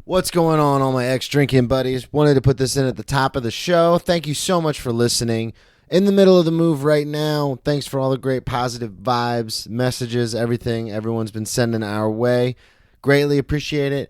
What's going on, all my ex-drinking buddies? Wanted to put this in at the top of the show. Thank you so much for listening. In the middle of the move right now. Thanks for all the great positive vibes, messages, everything everyone's been sending our way. Greatly appreciate it.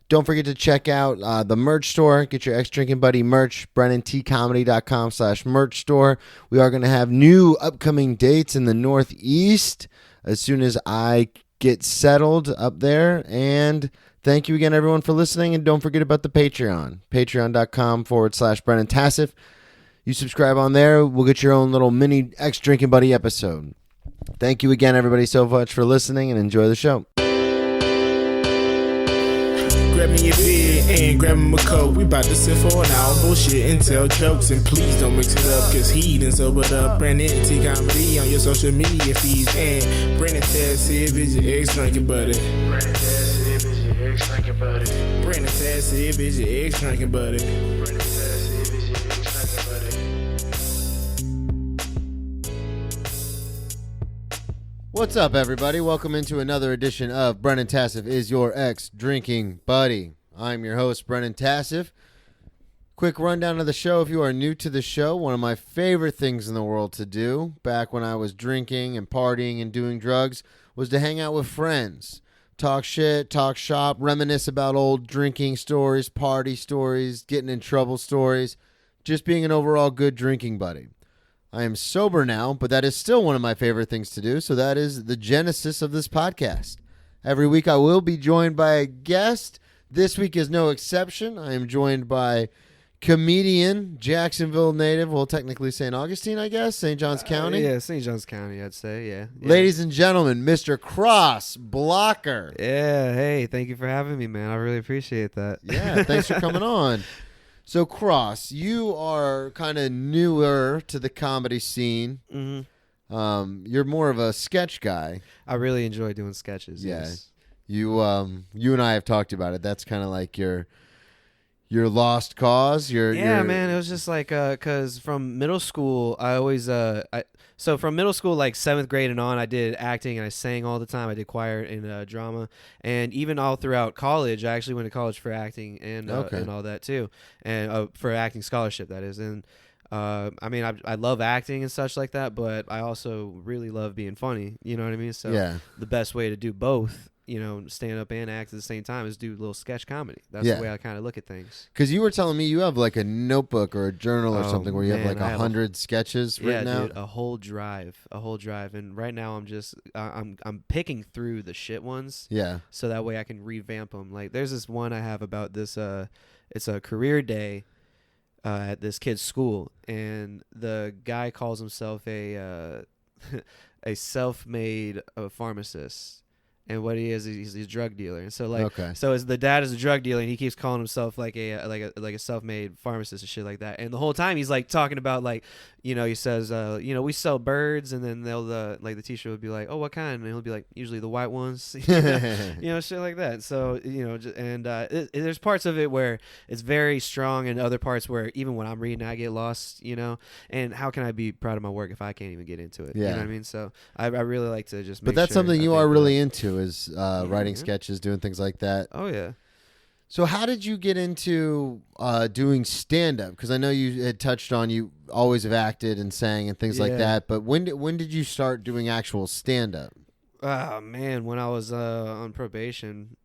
Don't forget to check out the merch store. Get your ex-drinking buddy merch, BrennanTComedy.com/merch store. We are going to have new upcoming dates in the Northeast as soon as I get settled up there. And thank you again, everyone, for listening. And don't forget about the Patreon, patreon.com/Brennan Tassif. You subscribe on there, we'll get your own little mini ex-drinking buddy episode. Thank you again, everybody, so much for listening, and enjoy the show. Grab me a beer and grab me a coke. We bout to sit for an hour, bullshit and tell jokes. And please don't mix it up, cause he done sobered up. Brennan T Comedy on your social media feeds. And Brennan Tassif is your ex-drinking buddy. Brennan Tassif is your ex-drinking buddy. Brennan Tassif is your ex-drinking buddy. Brennan Tassif is your ex-drinking buddy. What's up, everybody? Welcome into another edition of Brennan Tassif is your ex-drinking buddy. I'm your host, Brennan Tassif. Quick rundown of the show. If you are new to the show, one of my favorite things in the world to do back when I was drinking and partying and doing drugs was to hang out with friends. Talk shit, talk shop, reminisce about old drinking stories, party stories, getting in trouble stories, just being an overall good drinking buddy. I am sober now, but that is still one of my favorite things to do, so that is the genesis of this podcast. Every week I will be joined by a guest. This week is no exception. I am joined by comedian, Jacksonville native, well, technically St. Augustine, I guess, St. Johns County. Yeah, St. Johns County, I'd say, yeah. Ladies and gentlemen, Mr. Cross Blocker. Yeah, hey, thank you for having me, man. I really appreciate that. Yeah, thanks for coming on. So, Cross, you are kind of newer to the comedy scene. Mm-hmm. You're more of a sketch guy. I really enjoy doing sketches, Yeah. yes. You and I have talked about it. That's kind of like your lost cause. Man, it was just like, because from middle school, I always, so from middle school, like 7th grade and on, I did acting and I sang all the time. I did choir and drama. And even all throughout college, I actually went to college for acting and all that too. And for acting scholarship, that is. And I love acting and such like that, but I also really love being funny. You know what I mean? So Yeah. the best way to do both, stand up and act at the same time is do a little sketch comedy. That's the way I kind of look at things. Because you were telling me you have like a notebook or a journal or something where you have like 100 sketches written out. Yeah, dude, a whole drive. And right now I'm just I'm picking through the shit ones. Yeah. So that way I can revamp them. Like there's this one I have about this. It's a career day at this kid's school, and the guy calls himself a a self-made pharmacist. And what he is, he's a drug dealer. And so the dad is a drug dealer, and he keeps calling himself like a self-made pharmacist and shit like that. And the whole time he's like talking about like, he says, we sell birds, and then they'll the teacher would be like, oh, what kind? And he'll be like, usually the white ones, shit like that. So there's parts of it where it's very strong, and other parts where even when I'm reading, I get lost. And how can I be proud of my work if I can't even get into it? Yeah. You know what I mean? So I really like to just. But that's something you are really into is writing sketches, doing things like that. Oh yeah. So how did you get into doing stand-up? Because I know you had touched on you always have acted and sang and things like that. But when did you start doing actual stand-up? Oh, man, when I was on probation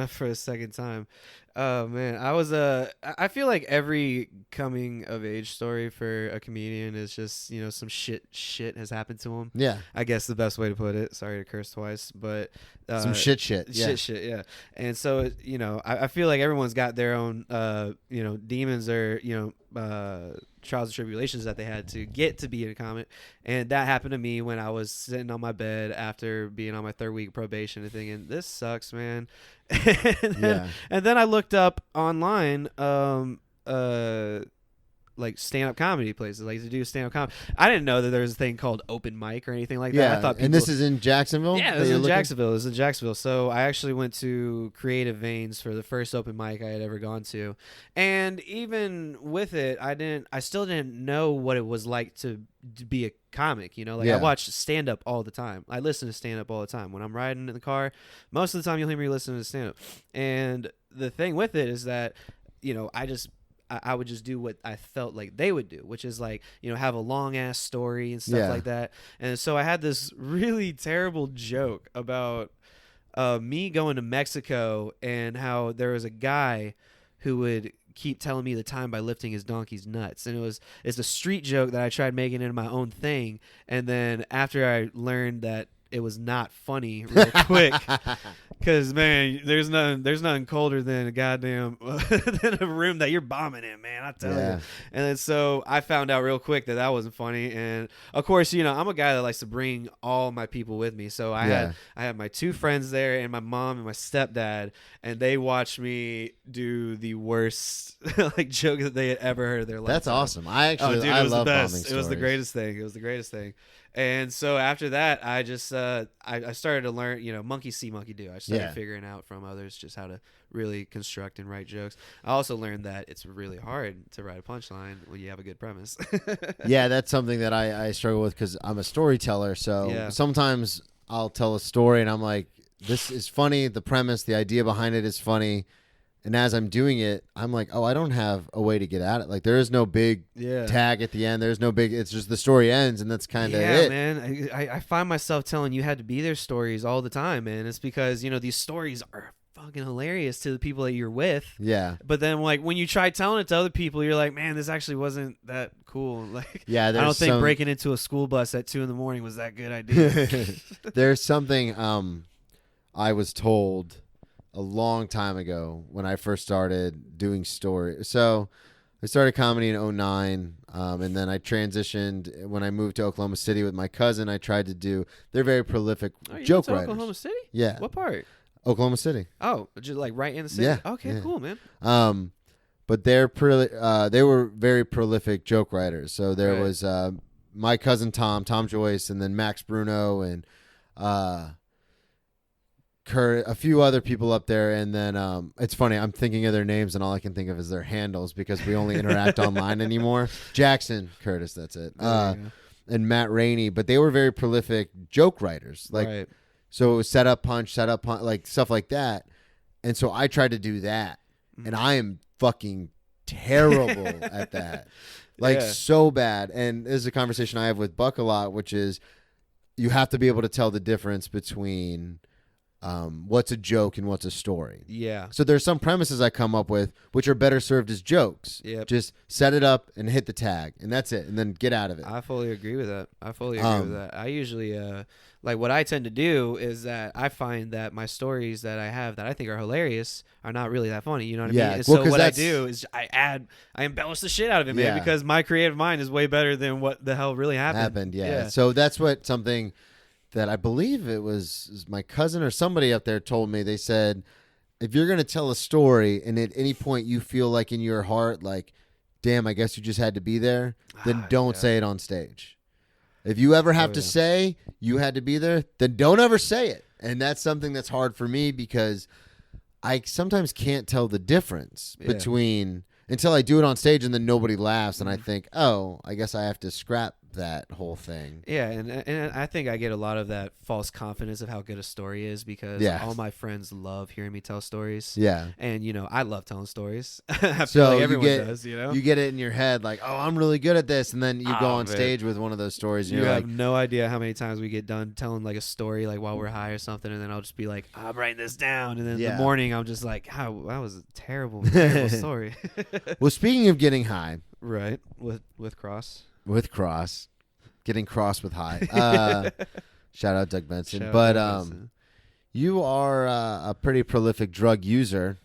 for a second time. Oh, man, I feel like every coming of age story for a comedian is just, some shit has happened to him. Yeah. I guess the best way to put it. Sorry to curse twice, but some shit. Yeah. Shit. Yeah. And so, I feel like everyone's got their own, demons or, trials and tribulations that they had to get to be a comic. And that happened to me when I was sitting on my bed after being on my 3rd week probation and thinking, this sucks, man. And then I looked up online, like stand-up comedy places, like to do stand-up comedy. I didn't know that there was a thing called open mic or anything like that. I thought and this is in Jacksonville? Yeah, this is in Jacksonville. So I actually went to Creative Veins for the first open mic I had ever gone to. And even with it, I still didn't know what it was like to be a comic, I watch stand-up all the time. I listen to stand-up all the time. When I'm riding in the car, most of the time you'll hear me listen to stand-up. And the thing with it is that, I would just do what I felt like they would do, which is like, have a long ass story and stuff like that. And so I had this really terrible joke about me going to Mexico and how there was a guy who would keep telling me the time by lifting his donkey's nuts. And it's a street joke that I tried making into my own thing. And then after I learned that it was not funny real quick, because man, there's nothing colder than a goddamn than a room that you're bombing in, man. I tell you. And then so I found out real quick that wasn't funny. And of course, I'm a guy that likes to bring all my people with me. So I had my 2 friends there and my mom and my stepdad, and they watched me do the worst like joke that they had ever heard in their life. That's awesome. I love bombing stories. It was the greatest thing. And so after that, I just I started to learn, monkey see, monkey do. I started figuring out from others just how to really construct and write jokes. I also learned that it's really hard to write a punchline when you have a good premise. Yeah, that's something that I struggle with because I'm a storyteller. So sometimes I'll tell a story and I'm like, this is funny. The premise, the idea behind it is funny. And as I'm doing it, I'm like, oh, I don't have a way to get at it. Like, there is no big tag at the end. There's no big, it's just the story ends, and that's kind of it. Yeah, man. I find myself telling You Had to Be There stories all the time, man. It's because, these stories are fucking hilarious to the people that you're with. Yeah. But then, like, when you try telling it to other people, you're like, man, this actually wasn't that cool. Like, I don't think breaking into a school bus at 2 a.m. was that good idea. There's something I was told a long time ago when I first started doing story. So I started comedy in 2009, and then I transitioned when I moved to Oklahoma City with my cousin. I tried to do, they're very prolific joke writers. Oklahoma City? Yeah. What part? Oklahoma City. Oh, just like right in the city? Yeah. Okay, cool, man. But they were very prolific joke writers. So there was my cousin Tom Joyce, and then Max Bruno, and Kurt, a few other people up there, and then it's funny, I'm thinking of their names and all I can think of is their handles because we only interact online anymore. Jackson Curtis, that's it. And Matt Rainey, but they were very prolific joke writers. Like, so it was set up punch, like stuff like that. And so I tried to do that, and I am fucking terrible at that. Like, so bad. And this is a conversation I have with Buck a lot, which is you have to be able to tell the difference between what's a joke and what's a story. Yeah. So there's some premises I come up with which are better served as jokes. Yep. Just set it up and hit the tag, and that's it, and then get out of it. I fully agree with that. I usually, like, what I tend to do is that I find that my stories that I have that I think are hilarious are not really that funny. You know what I mean? And so what I do is I embellish the shit out of it, man, because my creative mind is way better than what the hell really happened. Yeah. So that's something that I believe it was my cousin or somebody up there told me. They said, if you're going to tell a story and at any point you feel like in your heart, like, damn, I guess you just had to be there, then don't say it on stage. If you ever have to say you had to be there, then don't ever say it. And that's something that's hard for me because I sometimes can't tell the difference between until I do it on stage and then nobody laughs and I think, oh, I guess I have to scrap that whole thing. Yeah, and I think I get a lot of that false confidence of how good a story is because all my friends love hearing me tell stories. Yeah. And, I love telling stories. I feel like everyone does, You get it in your head like, oh, I'm really good at this. And then you go on stage with one of those stories. And you you're have like, no idea how many times we get done telling like a story like while we're high or something. And then I'll just be like, I'm writing this down. And then in the morning, I'm just like, that was a terrible story. Well, speaking of getting high. Right. With Cross. With Cross. Getting cross with high. Shout out Doug Benson. You are a pretty prolific drug user,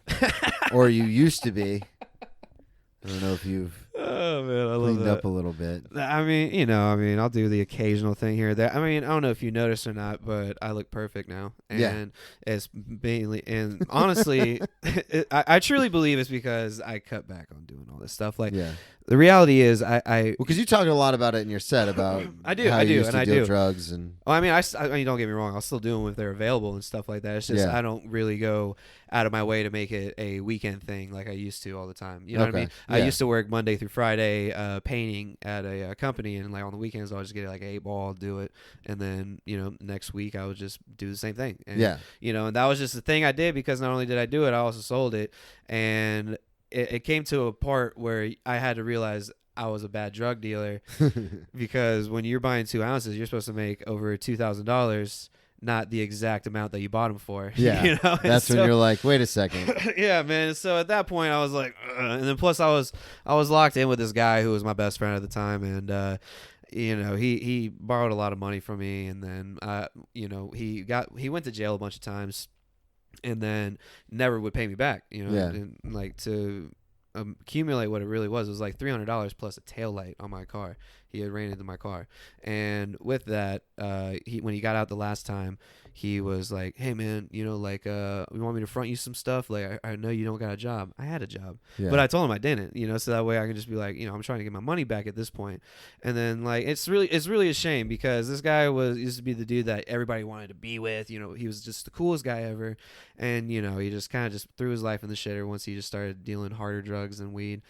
or you used to be. I don't know if you've cleaned up a little bit. I mean, I'll do the occasional thing here or there. I mean, I don't know if you noticed or not, but I look perfect now. And it's mainly, and honestly, I truly believe it's because I cut back on doing all this stuff. Like, The reality is, I Well, because you talked a lot about it in your set about I do, how I you do, used and to I deal do. drugs and Well, I mean, don't get me wrong. I'll still do them if they're available and stuff like that. It's just Yeah. I don't really go out of my way to make it a weekend thing like I used to all the time. You know what I mean? I Yeah. used to work Monday through Friday painting at a company, and like on the weekends I'll just get like an 8-ball, do it, and then next week I would just do the same thing. And, Yeah. and that was just the thing I did because not only did I do it, I also sold it, and it came to a part where I had to realize I was a bad drug dealer because when you're buying 2 ounces, you're supposed to make over $2,000, not the exact amount that you bought them for. Yeah. That's when you're like, wait a second. Yeah, man. So at that point, I was like, ugh. And then plus I was locked in with this guy who was my best friend at the time, and he borrowed a lot of money from me, and then he went to jail a bunch of times, and then never would pay me back. Yeah. And like to accumulate what it really was like $300 plus a tail light on my car. He had ran into my car, and with that, when he got out the last time, he was like, "Hey man, you want me to front you some stuff? Like I know you don't got a job. I had a job, Yeah. but I told him I didn't. So that way I can just be like, I'm trying to get my money back at this point." And then like it's really a shame because this guy used to be the dude that everybody wanted to be with. He was just the coolest guy ever, and he just kind of just threw his life in the shitter once he just started dealing harder drugs than weed.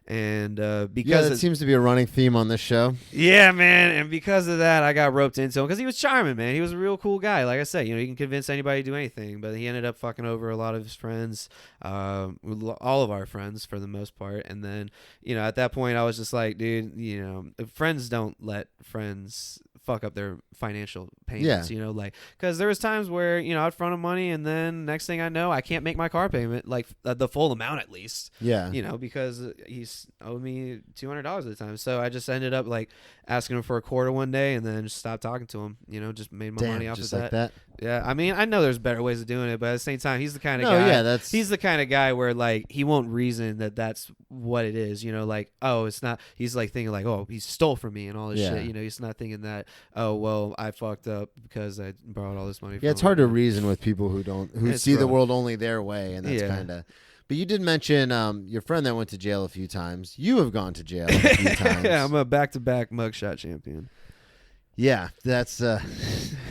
And because that seems to be a running theme on this show. Yeah, man, and because of that, I got roped into him because he was charming, man. He was a real cool guy. Like I said, you can convince anybody to do anything, but he ended up fucking over a lot of his friends, all of our friends for the most part. And then, at that point, I was just like, dude, friends don't let friends fuck up their financial payments, because there was times where, I'd front him money and then next thing I know, I can't make my car payment, like the full amount at least, because he's owed me $200 at the time. So I just ended up like asking him for a quarter one day and then just stopped talking to him, just made my money off of like that. Yeah, I mean, I know there's better ways of doing it, but at the same time, he's the kind of guy. He's the kind of guy where like he won't reason that that's what it is. Like, oh, it's not. He's like thinking like, oh, he stole from me and all this shit. He's not thinking that, oh, well, I fucked up because I borrowed all this money. Yeah, it's hard to reason with people who see the world only their way, and that's kind of. But you did mention your friend that went to jail a few times. You have gone to jail a few times. Yeah, I'm a back-to-back mugshot champion. Yeah, that's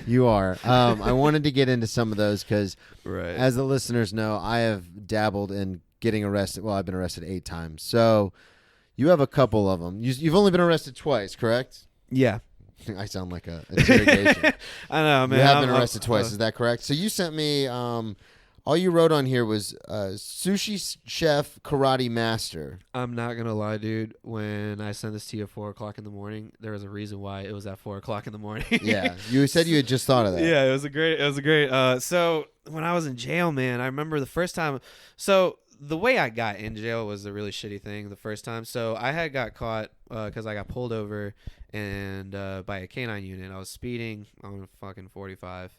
you are. I wanted to get into some of those because, as the listeners know, I have dabbled in getting arrested. Well, I've been arrested 8 times. So you have a couple of them. You've only been arrested twice, correct? Yeah. I sound like a interrogation. I know, man. You have been arrested twice. Is that correct? So you sent me. All you wrote on here was sushi chef, karate master. I'm not gonna lie, dude. When I sent this to you at 4:00 in the morning, there was a reason why it was at 4:00 in the morning. Yeah, you said you had just thought of that. Yeah, it was a great. So when I was in jail, man, I remember the first time. So the way I got in jail was a really shitty thing the first time. So I had got caught because I got pulled over and by a canine unit. I was speeding on fucking 45.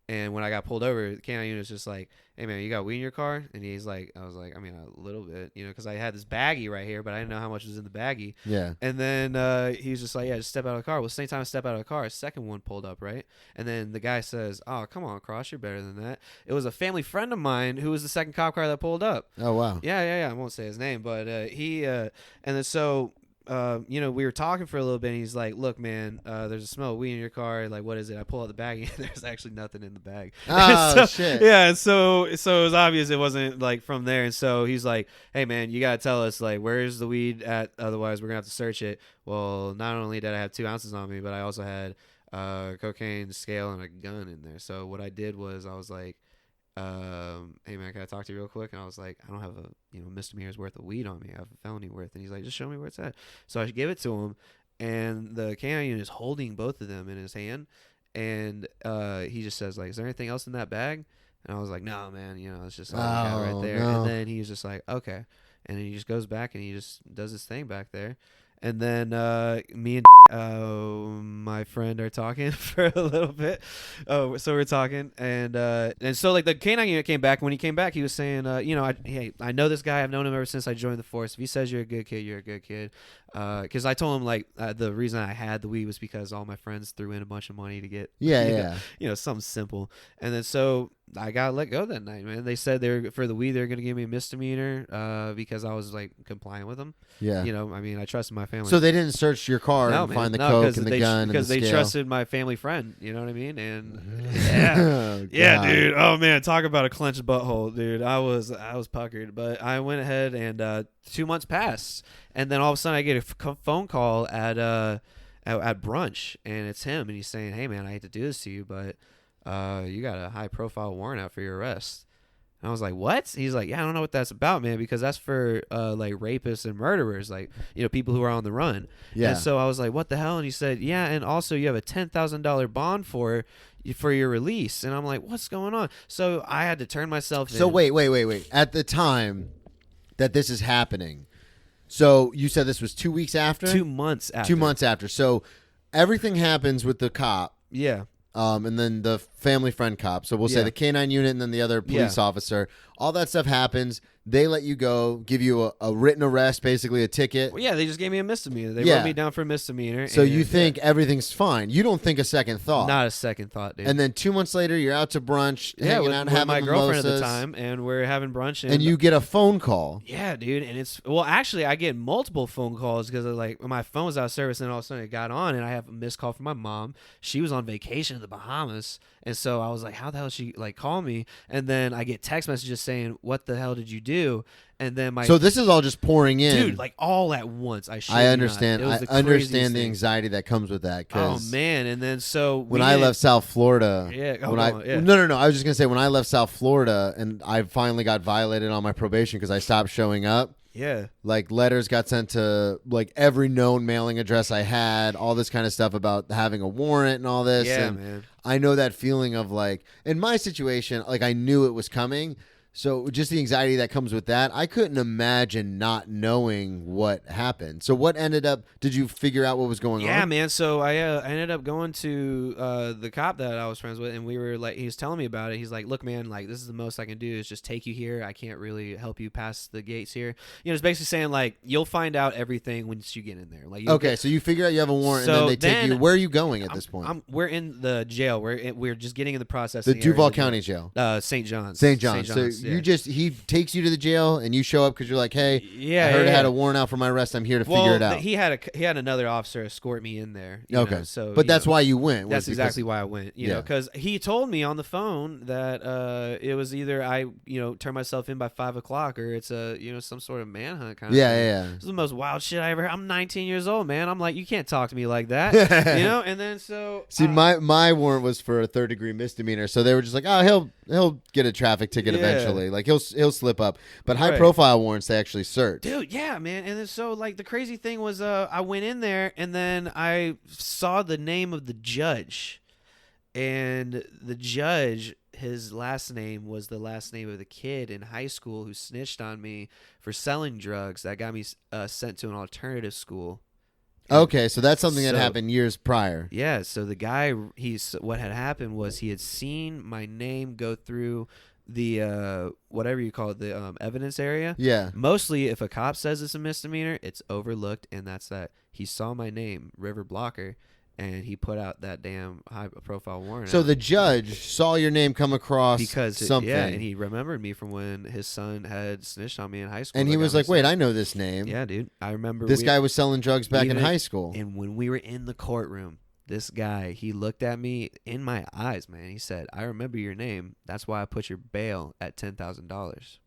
And when I got pulled over, the canine unit was just like, "Hey man, you got weed in your car?" And he's like, I was like, I mean, a little bit, because I had this baggie right here, but I didn't know how much was in the baggie. Yeah. And then he was just like, "Yeah, just step out of the car." Well, same time I step out of the car, a second one pulled up, right? And then the guy says, "Oh, come on, Cross, you're better than that." It was a family friend of mine who was the second cop car that pulled up. Oh wow. Yeah. I won't say his name, but he and then so. We were talking for a little bit, and he's like, "Look, man, there's a smell of weed in your car. Like, what is it?" I pull out the bag, and there's actually nothing in the bag. Oh, shit. Yeah, and so it was obvious it wasn't, like, from there. And so he's like, "Hey, man, you got to tell us, like, where's the weed at? Otherwise, we're going to have to search it." Well, not only did I have 2 ounces on me, but I also had cocaine, scale, and a gun in there. So what I did was I was like, "Hey man, can I talk to you real quick?" And I was like, "I don't have a misdemeanor's worth of weed on me. I have a felony worth." And he's like, "Just show me where it's at." So I gave it to him, and the canine unit is holding both of them in his hand, and he just says like, "Is there anything else in that bag?" And I was like, "No, man, it's just all I got right there." No. And then he's just like, "Okay," and then he just goes back and he just does his thing back there. And then me and my friend are talking for a little bit. So we're talking, and so like the canine unit came back. When he came back, he was saying, I know this guy. I've known him ever since I joined the force. If he says you're a good kid, you're a good kid. Because I told him like the reason I had the weed was because all my friends threw in a bunch of money to get something simple. And then so I got let go that night, man. They said for the weed they're gonna give me a misdemeanor because I was like compliant with them. Yeah. You know, I mean, I trusted my family. So they didn't search your car No, and man. find the No, coke 'cause and the they, gun and the because they scale? trusted my family friend. You know what I mean? And Oh, yeah, God. dude. Oh man, talk about a clenched butthole, dude. I was puckered, but I went ahead and 2 months passed, and then all of a sudden I get a phone call at brunch, and it's him, and he's saying, "Hey man, I hate to do this to you, but you got a high profile warrant out for your arrest." And I was like, "What?" He's like, "Yeah, I don't know what that's about, man, because that's for like rapists and murderers, like, you know, people who are on the run." Yeah. And so I was like, "What the hell?" And he said, "Yeah, and also you have a $10,000 bond for your release." And I'm like, "What's going on?" So I had to turn myself So in. wait. At the time that this is happening, so you said this was 2 weeks after? 2 months after. 2 months after. So everything happens with the cop. Yeah. And then the family friend cop. So we'll say Yeah. the K-9 unit and then the other police officer. All that stuff happens. They let you go, give you a written arrest, basically a ticket. Well, yeah, they just gave me a misdemeanor. They Yeah. wrote me down for a misdemeanor. So and, you think everything's fine. You don't think a second thought. Not a second thought, dude. And then 2 months later, you're out to brunch, hanging with, out, with having my girlfriend at the mimosas, time, and we're having brunch. and you get a phone call. Yeah, dude, and it's well, actually, I get multiple phone calls because like my phone was out of service, and all of a sudden it got on, and I have a missed call from my mom. She was on vacation in the Bahamas, and so I was like, "How the hell did she like call me?" And then I get text messages saying, "What the hell did you do?" And then my So this is all just pouring in. dude, like all at once. I understand. I understand craziest the thing. anxiety that comes with that. Oh 'Cause man! And then so when I left South Florida, Yeah, when I yeah. no, I was just gonna say when I left South Florida and I finally got violated on my probation because I stopped showing up. yeah, Like letters got sent to like every known mailing address I had, all this kind of stuff about having a warrant and all this. yeah, and man. I know that feeling of like in my situation, like I knew it was coming. So just the anxiety that comes with that, I couldn't imagine not knowing what happened. So what ended up? Did you figure out what was going Yeah, on? man. So I ended up going to the cop that I was friends with, and we were like, he was telling me about it. He's like, "Look, man, like this is the most I can do is just take you here. I can't really help you pass the gates here." You know, it's basically saying like you'll find out everything once you get in there. Like, Okay, so you figure out you have a warrant, and So then they take then you. Where are you going at this point? we're in the jail. We're just getting in the process. The Duval County Jail. St. John's. St. John's. So yeah. he takes you to the jail, and you show up because you're like, "Hey, Yeah, I heard yeah, I had yeah. a warrant out for my arrest. I'm here to Well, figure it out." he had another officer escort me in there. you Okay, know, so but you that's know. why you went. was That's because- exactly why I went, you know, Yeah. because he told me on the phone that it was either I, turn myself in by 5 o'clock or it's some sort of manhunt kind of Yeah, thing. yeah, This is the most wild shit I ever heard. I'm 19 years old, man. I'm like, you can't talk to me like that, And then so See, my warrant was for a third-degree misdemeanor, so they were just like, "Oh, he'll get a traffic ticket Yeah. eventually. Like he'll slip up." But Right. high-profile warrants they actually search. Dude, yeah, man. And then so like the crazy thing was I went in there and then I saw the name of the judge. And the judge, his last name was the last name of the kid in high school who snitched on me for selling drugs that got me sent to an alternative school. Okay, so that's something that So- happened years prior. Yeah, so the guy, what had happened was he had seen my name go through the whatever you call it, the evidence area. Yeah. Mostly, if a cop says it's a misdemeanor, it's overlooked, and that's that. He saw my name, River Blocker, and he put out that damn high-profile warrant. So out. the judge saw your name come across because something, yeah, and he remembered me from when his son had snitched on me in high school. and he that got was me like, "Wait, sent. I know this name. Yeah, dude, I remember This guy was selling drugs back in even- high school." And when we were in the courtroom, this guy, he looked at me in my eyes, man. He said, "I remember your name. That's why I put your bail at $10,000."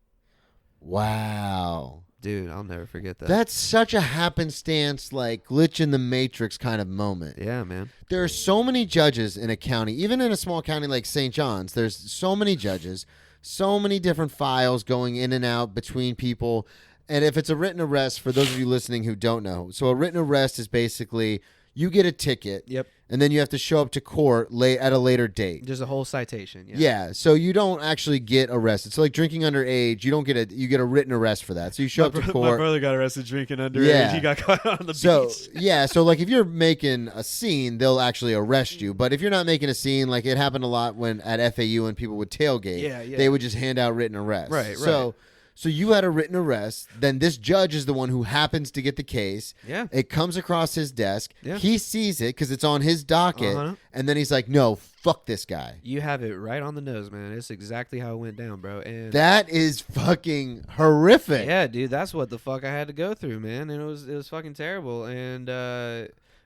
Wow. Dude, I'll never forget that. That's such a happenstance, like glitch in the matrix kind of moment. Yeah, man. There are so many judges in a county, even in a small county like St. John's. There's so many judges, so many different files going in and out between people. And if it's a written arrest, for those of you listening who don't know, so a written arrest is basically you get a ticket, Yep. and then you have to show up to court at a later date. Just a whole citation. Yeah. Yeah, so you don't actually get arrested. So like drinking underage, you get a written arrest for that. So you show up to court. brother got arrested drinking underage. Yeah. He got caught on the So beach. yeah, so like if you're making a scene, they'll actually arrest you. But if you're not making a scene, like it happened a lot when at FAU when people would tailgate, Yeah, yeah. they would just hand out written arrests. Right, So So you had a written arrest. Then this judge is the one who happens to get the case. Yeah. It comes across his desk. Yeah. He sees it because it's on his docket. And then he's like, no, fuck this guy. You have it right on the nose, man. It's exactly how it went down, bro. And that is fucking horrific. Yeah, dude. That's what the fuck I had to go through, man. And it was fucking terrible. And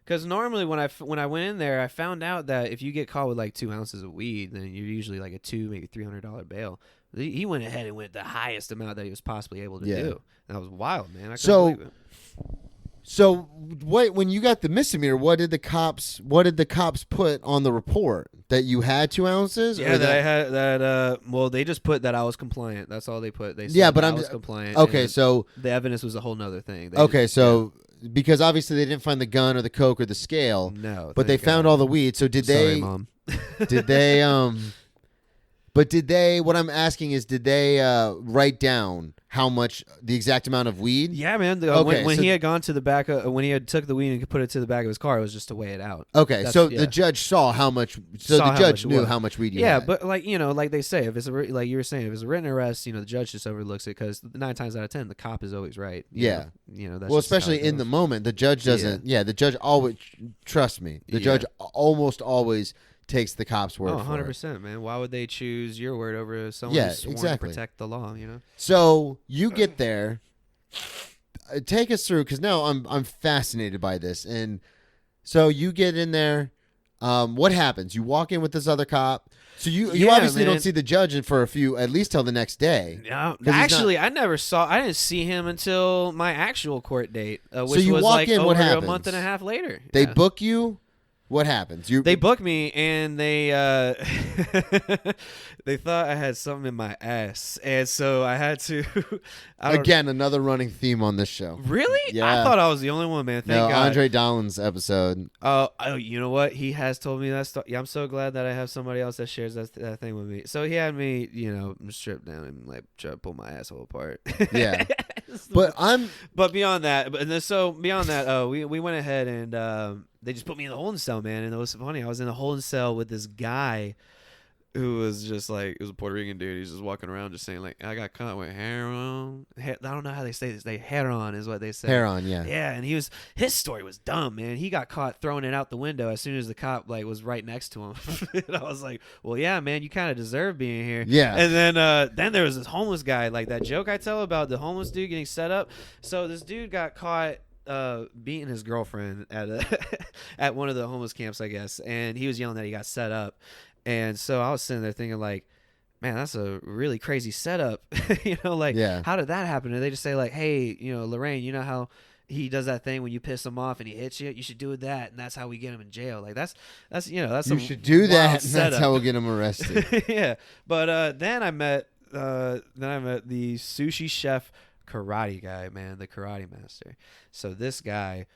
because normally when I went in there, I found out that if you get caught with like 2 ounces of weed, then you're usually like a maybe $300 bail. He went ahead and went the highest amount that he was possibly able to do. That was wild, man. I couldn't believe it. So when you got the misdemeanor, what did the cops put on the report? That you had 2 ounces? Yeah, that I had that. Well, they just put that I was compliant. That's all they put. They said I was compliant. Okay, so the evidence was a whole nother thing. Because obviously they didn't find the gun or the coke or the scale. No, but they found all the weed. So did Sorry, they? Mom. Did they? But did they? What I'm asking is, did they write down how much the exact amount of weed? Yeah, man. When he had gone to the back, when he had took the weed and put it to the back of his car, it was just to weigh it out. Okay, the judge saw how much. So the judge knew how much weed you had. Yeah, but like they say, if it's like you were saying, if it's a written arrest, the judge just overlooks it because 9 times out of 10, the cop is always right. That's well, especially in the moment, the judge doesn't. Yeah, the judge always. Trust me, the judge almost always takes the cop's word. 100%, man. Why would they choose your word over someone who's sworn to protect the law? So you get there. Take us through, because now I'm fascinated by this. And so you get in there. What happens? You walk in with this other cop. So you obviously don't see the judge for at least till the next day. Yeah, actually, I didn't see him until my actual court date, which so you was walk like in, over what happens? a month and a half later. They book you. What happens? They booked me, and they they thought I had something in my ass, and so I had to. Again, another running theme on this show. Really? Yeah. I thought I was the only one, man. Thank God. Andre Dolan's episode. Oh, you know what? He has told me that stuff. Yeah, I'm so glad that I have somebody else that shares that thing with me. So he had me, stripped down and like try to pull my asshole apart. Yeah. But beyond that, we went ahead and they just put me in the holding cell, man. And it was funny. I was in the holding cell with this guy who was just like, it was a Puerto Rican dude. He's just walking around just saying like, I got caught with heroin. I don't know how they say this. Heroin is what they say. Heroin, yeah. Yeah, and his story was dumb, man. He got caught throwing it out the window as soon as the cop like was right next to him. And I was like, well, yeah, man, you kind of deserve being here. Yeah. And then there was this homeless guy, like that joke I tell about the homeless dude getting set up. So this dude got caught beating his girlfriend at one of the homeless camps, I guess, and he was yelling that he got set up. And so I was sitting there thinking like, man, that's a really crazy setup. How did that happen? And they just say like, hey, Lorraine, you know how he does that thing when you piss him off and he hits you? You should do that, and that's how we get him in jail. Like that's you should do that, and that's how we'll get him arrested. Yeah, but then I met the sushi chef karate guy, man, the karate master. So this guy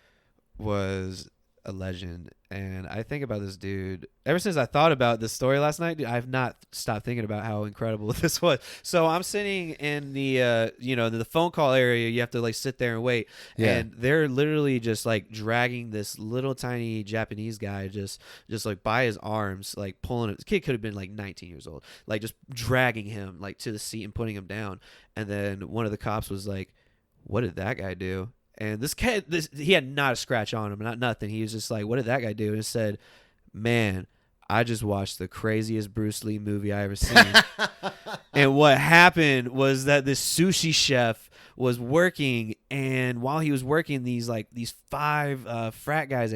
was a legend, and I think about this dude ever since I thought about this story last night. Dude, I've not stopped thinking about how incredible this was. So I'm sitting in the the phone call area. You have to like sit there and wait, and they're literally just like dragging this little tiny Japanese guy just like by his arms, like pulling him. This kid could have been like 19 years old, like just dragging him like to the seat and putting him down. And then one of the cops was like, what did that guy do? And this kid, he had not a scratch on him, not nothing. He was just like, what did that guy do? And it said, man, I just watched the craziest Bruce Lee movie I ever seen. And what hagpened was that this sushi chef was working, and while he was working, these 5 frat guys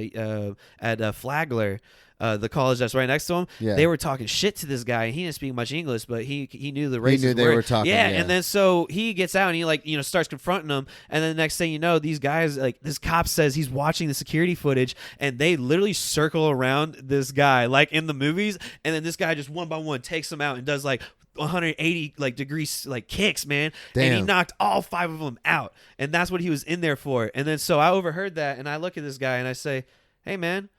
at Flagler, the college that's right next to him, they were talking shit to this guy, and he didn't speak much English, but he knew the racist He knew they were talking. Yeah, and then so he gets out and he starts confronting them, and then the next thing you know, these guys, like this cop says he's watching the security footage, and they literally circle around this guy like in the movies, and then this guy just one by one takes them out and does like 180 like degrees like kicks, man. Damn. And he knocked all 5 of them out, and that's what he was in there for. And then so I overheard that, and I look at this guy and I say, hey man,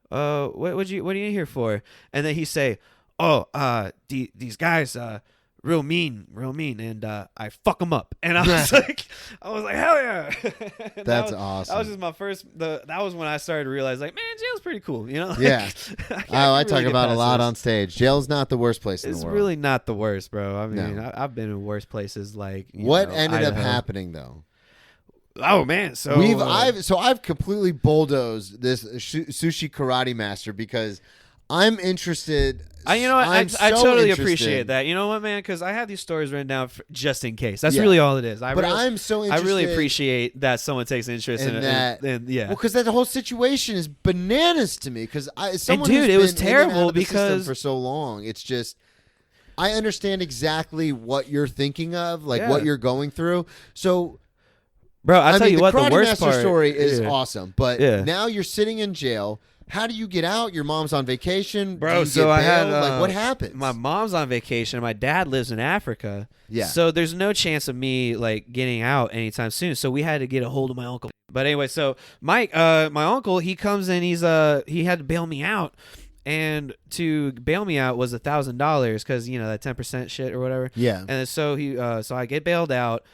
what are you in here for? And then he say, these guys real mean, and I fuck them up. And I was like, hell yeah. That's awesome. That was just my first. That was when I started to realize, like, man, jail's pretty cool. You know? Yeah. I talk about a lot this. on stage. Jail's not the worst place in the It's world. really not the worst, bro. I mean, No. I've been in worse places. Like, what ended up Idaho. happening though? Oh man, so I've completely bulldozed this sushi karate master because I'm interested. I so totally interested. appreciate that. You know what, man? Because I have these stories written down just in case. That's Yeah. really all it is. I'm so interested. I really appreciate that someone takes interest in that. And yeah. Well, because that whole situation is bananas to me. Because someone dude, who's it was been in and out terrible of the system because- for so long, it's just. I understand exactly what you're thinking of, like Yeah. what you're going through. So. Bro, I'll tell mean, you what, the Karate worst Master part story is yeah. awesome, but Yeah. now you're sitting in jail. How do you get out? Your mom's on vacation, Bro, Do you so get I had bailed? Like, what happens? My mom's on vacation. My dad lives in Africa. Yeah. So there's no chance of me like getting out anytime soon. So we had to get a hold of my uncle. But anyway, so Mike, my uncle, he comes in. He had to bail me out, and to bail me out was $1,000 because that 10% shit or whatever. Yeah. And so so I get bailed out,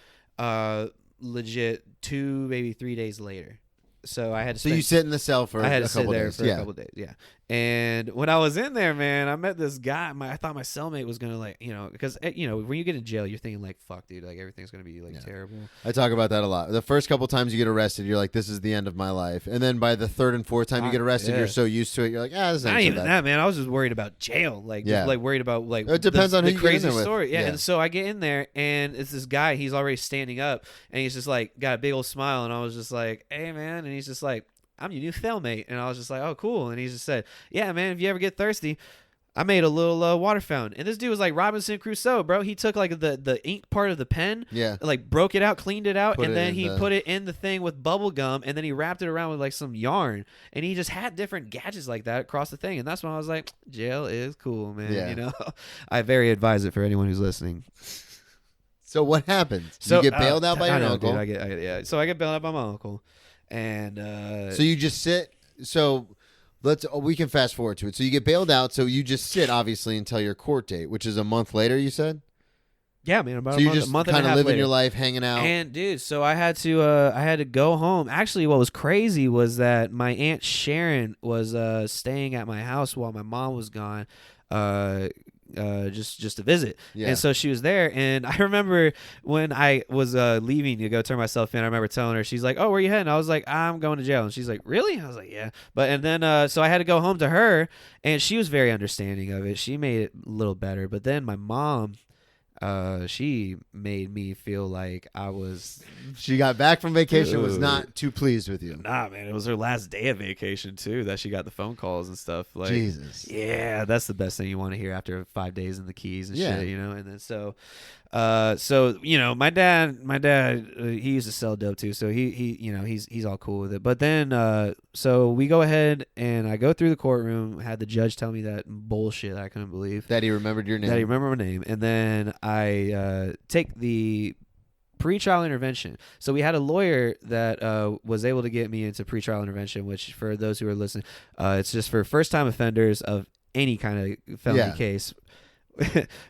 legit 2 maybe 3 days later. So I had to. So you sit in the cell for I had a to sit couple there days. for Yeah. a couple of days. Yeah. And when I was in there, man, I met this guy. I thought my cellmate was gonna because when you get in jail, you're thinking like, "Fuck, dude, like everything's gonna be like terrible." I talk about that a lot. The first couple times you get arrested, you're like, "This is the end of my life," and then by the third and fourth time you get arrested, yeah. you're so used to it, you're like, this Not ain't so even bad." that, man. I was just worried about jail, like Yeah. just, like worried about like It depends on who the you get in crazy there with. story. Yeah. Yeah. And so I get in there, and it's this guy. He's already standing up, and he's just like got a big old smile, and I was just like, "Hey, man," and he's just like, "I'm your new cellmate," and I was just like, "Oh, cool." And he just said, "Yeah, man, if you ever get thirsty, I made a little water fountain." And this dude was like Robinson Crusoe, bro. He took like the ink part of the pen, Yeah. like broke it out, cleaned it out, Put and it then in he the- put it in the thing with bubble gum, and then he wrapped it around with like some yarn, and he just had different gadgets like that across the thing. And that's when I was like, jail is cool, man. Yeah. I very advise it for anyone who's listening. So what happens? So you get bailed out by I your know, uncle. Dude, yeah. So I get bailed out by my uncle, and So you just sit. So we can fast forward to it. So you get bailed out. So you just sit, obviously, until your court date, which is a month later. You said. yeah, man, about So a you month, just a month and a kind of half living later. your life, hanging out. And dude, so I had to go home. Actually, what was crazy was that my Aunt Sharon was staying at my house while my mom was gone, just to visit. Yeah. And so she was there, and I remember when I was leaving to go turn myself in, I remember telling her, she's like, "Oh, where you heading?" I was like, "I'm going to jail." And she's like, "Really?" I was like, "Yeah." And then so I had to go home to her, and she was very understanding of it. She made it a little better. But then my mom, she made me feel like I was She got back from vacation, was Ooh. not too pleased with you. Nah, man, it was her last day of vacation too that she got the phone calls and stuff. Like, Jesus. yeah, that's the best thing you want to hear after 5 days in the Keys and Yeah. shit, And then so my dad, he used to sell dope too, so he's all cool with it. But then so we go ahead and I go through the courtroom, had the judge tell me that bullshit I couldn't believe. That he remembered your name. That I remember my name. And then I take the pretrial intervention. So we had a lawyer that was able to get me into pretrial intervention, which for those who are listening, it's just for first-time offenders of any kind of felony case.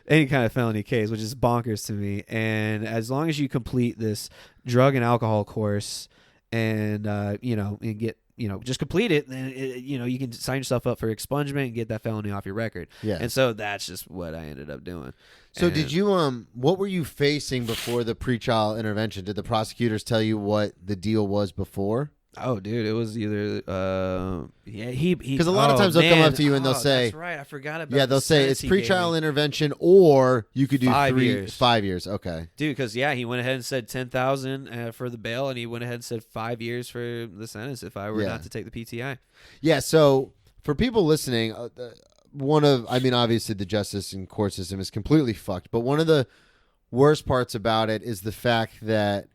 Any kind of felony case, which is bonkers to me. And as long as you complete this drug and alcohol course and and get just complete it, then you can sign yourself up for expungement and get that felony off your record. Yeah. And so that's just what I ended up doing. So And- did you what were you facing before the pretrial intervention? Did the prosecutors tell you what the deal was before? Oh, dude, it was either he Because a lot of times they'll come up to you and they'll say, "That's right, I forgot about." Yeah, they'll the say it's sentence he gave me." pretrial intervention, or you could do 5 years. 5 years. Okay. Dude, because he went ahead and said 10,000 for the bail, and he went ahead and said 5 years for the sentence if I were Yeah. not to take the PTI. Yeah. So for people listening, obviously the justice and court system is completely fucked. But one of the worst parts about it is the fact that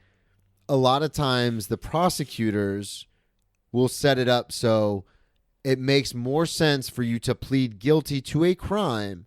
a lot of times the prosecutors will set it up so it makes more sense for you to plead guilty to a crime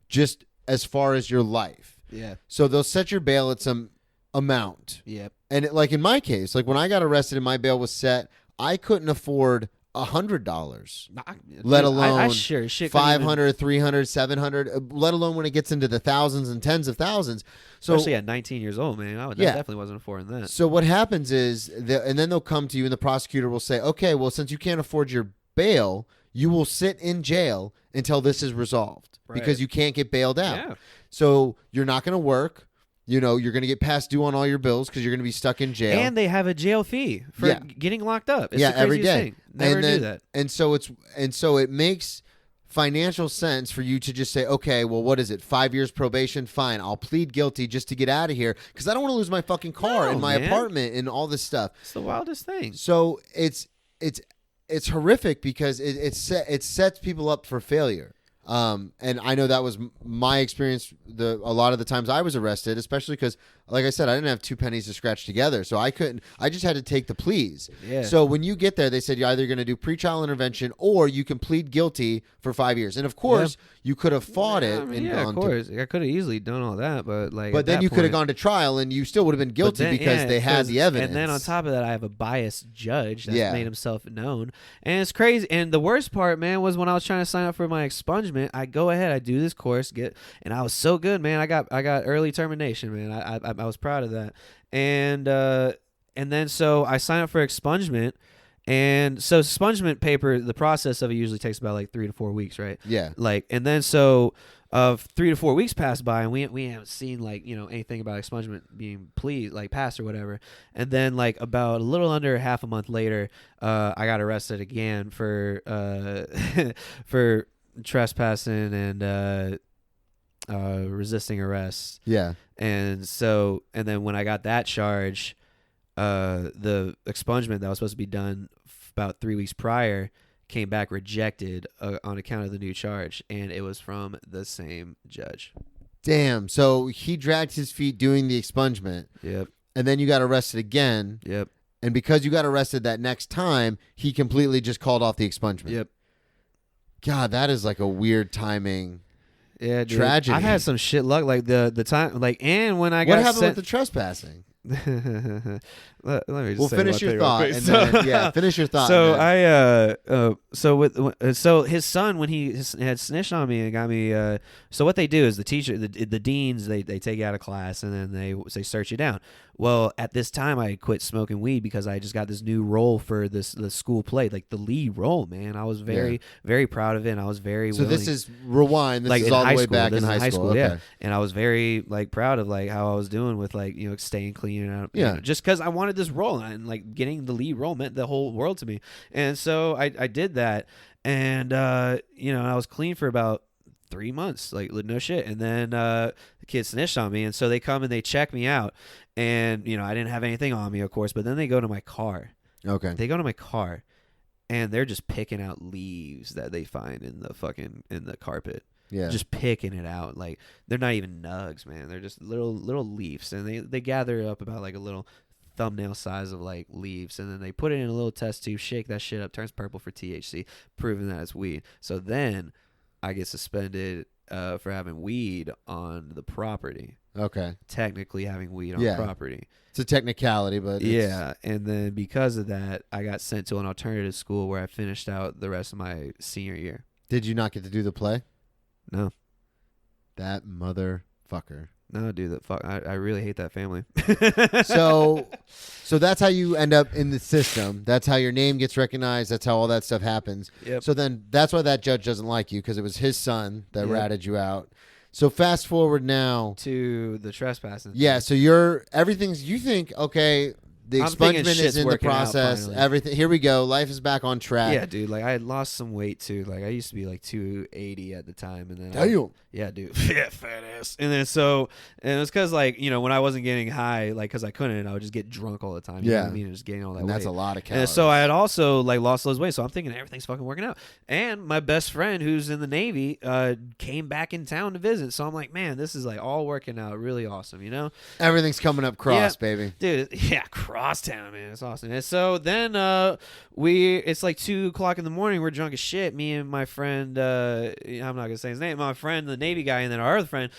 just as far as your life. Yeah. So they'll set your bail at some amount. Yep. And like in my case, like when I got arrested and my bail was set, I couldn't afford $100, Dude, let alone I sure shit couldn't even- 500, 300, 700, let alone when it gets into the thousands and tens of thousands. So, especially at 19 years old, man. That definitely wasn't affording that. so what happens is, and then they'll come to you, and the prosecutor will say, okay, well, since you can't afford your bail, you will sit in jail until this is resolved because you can't get bailed out. Yeah. So you're not going to work. You're going to get past due on all your bills because you're going to be stuck in jail. And they have a jail fee for getting locked up. It's the every craziest day. thing. Never knew that. And so it makes financial sense for you to just say, okay, well, what is it? 5 years probation? Fine. I'll plead guilty just to get out of here because I don't want to lose my fucking car and my apartment and all this stuff. It's the wildest thing. So it's horrific because it sets people up for failure. And I know that was my experience a lot of the times I was arrested, especially because, like I said, I didn't have 2 pennies to scratch together. So I just had to take the pleas. Yeah. So when you get there, they said you're either going to do pretrial intervention or you can plead guilty for 5 years. And of course, you could have fought it. Of course. I could have easily done all that, but But then you could have gone to trial and you still would have been guilty because they had the evidence. And then on top of that, I have a biased judge that's made himself known. And it's crazy. And the worst part, man, was when I was trying to sign up for my expungement, I go ahead, I do this course, and I was so good, man. I got early termination, man. I was proud of that. And then so I signed up for expungement. And so expungement paper, the process of it usually takes about like 3 to 4 weeks, right? Yeah. And then so 3 to 4 weeks passed by and we haven't seen anything about expungement being passed or whatever. And then like about a little under half a month later, I got arrested again for for trespassing and resisting arrest. Yeah. And then when I got that charge, the expungement that was supposed to be done about 3 weeks prior came back rejected on account of the new charge, and it was from the same judge. Damn. So he dragged his feet doing the expungement. Yep. And then you got arrested again. Yep. And because you got arrested that next time, he completely just called off the expungement. Yep. God, that is like a weird timing. Yeah, dude. Tragedy. I've had some shit luck the time and when I got what happened with the trespassing? let me just We'll say finish one your thing thought. real And quick. then, finish your thought. So I so his son, when he had snitched on me and got me, so what they do is the teacher, the deans, they take you out of class and then they search you down. Well, at this time I quit smoking weed because I just got this new role for the school play, like the lead role, man. I was very proud of it, and I was very willing. this is rewind. This is all the way back in high school. Okay. Yeah. And I was very proud of how I was doing with staying clean and just because I wanted this role, and getting the lead role meant the whole world to me. And so I did that, and I was clean for about 3 months, no shit. And then the kid snitched on me, and so they come and they check me out, and I didn't have anything on me, of course, but then they go to my car. Okay. They go to my car, and they're just picking out leaves that they find in the carpet. Yeah. Just picking it out. They're not even nugs, man. They're just little leaves, and they gather up about a little thumbnail size of leaves, and then they put it in a little test tube, shake that shit up, turns purple for THC, proving that it's weed. So then I get suspended for having weed on the property. Okay. Technically having weed on property. It's a technicality, but and then because of that, I got sent to an alternative school where I finished out the rest of my senior year. Did you not get to do the play? No. That motherfucker. No, dude, I really hate that family. So that's how you end up in the system. That's how your name gets recognized. That's how all that stuff happens. Yep. So then that's why that judge doesn't like you, because it was his son that ratted you out. So fast forward now to the trespassing. Yeah, so everything's, you think, okay, the expungement is in the process. Everything. Here we go. Life is back on track. Yeah, dude. I had lost some weight too. I used to be 280 at the time, and then yeah, dude. Yeah, fat ass. And then and it was because when I wasn't getting high, because I couldn't, I would just get drunk all the time. You know what I mean? And just getting all that. And weight. that's a lot of calories. And so I had also lost those weight. So I'm thinking everything's fucking working out. And my best friend, who's in the Navy, came back in town to visit. So I'm like, man, this is all working out really awesome. Everything's coming up cross, baby. Dude, yeah, crosstown, man. It's awesome. And so then it's 2:00 in the morning. We're drunk as shit. Me and my friend, I'm not gonna say his name. My friend, the Navy guy, and then our other friend,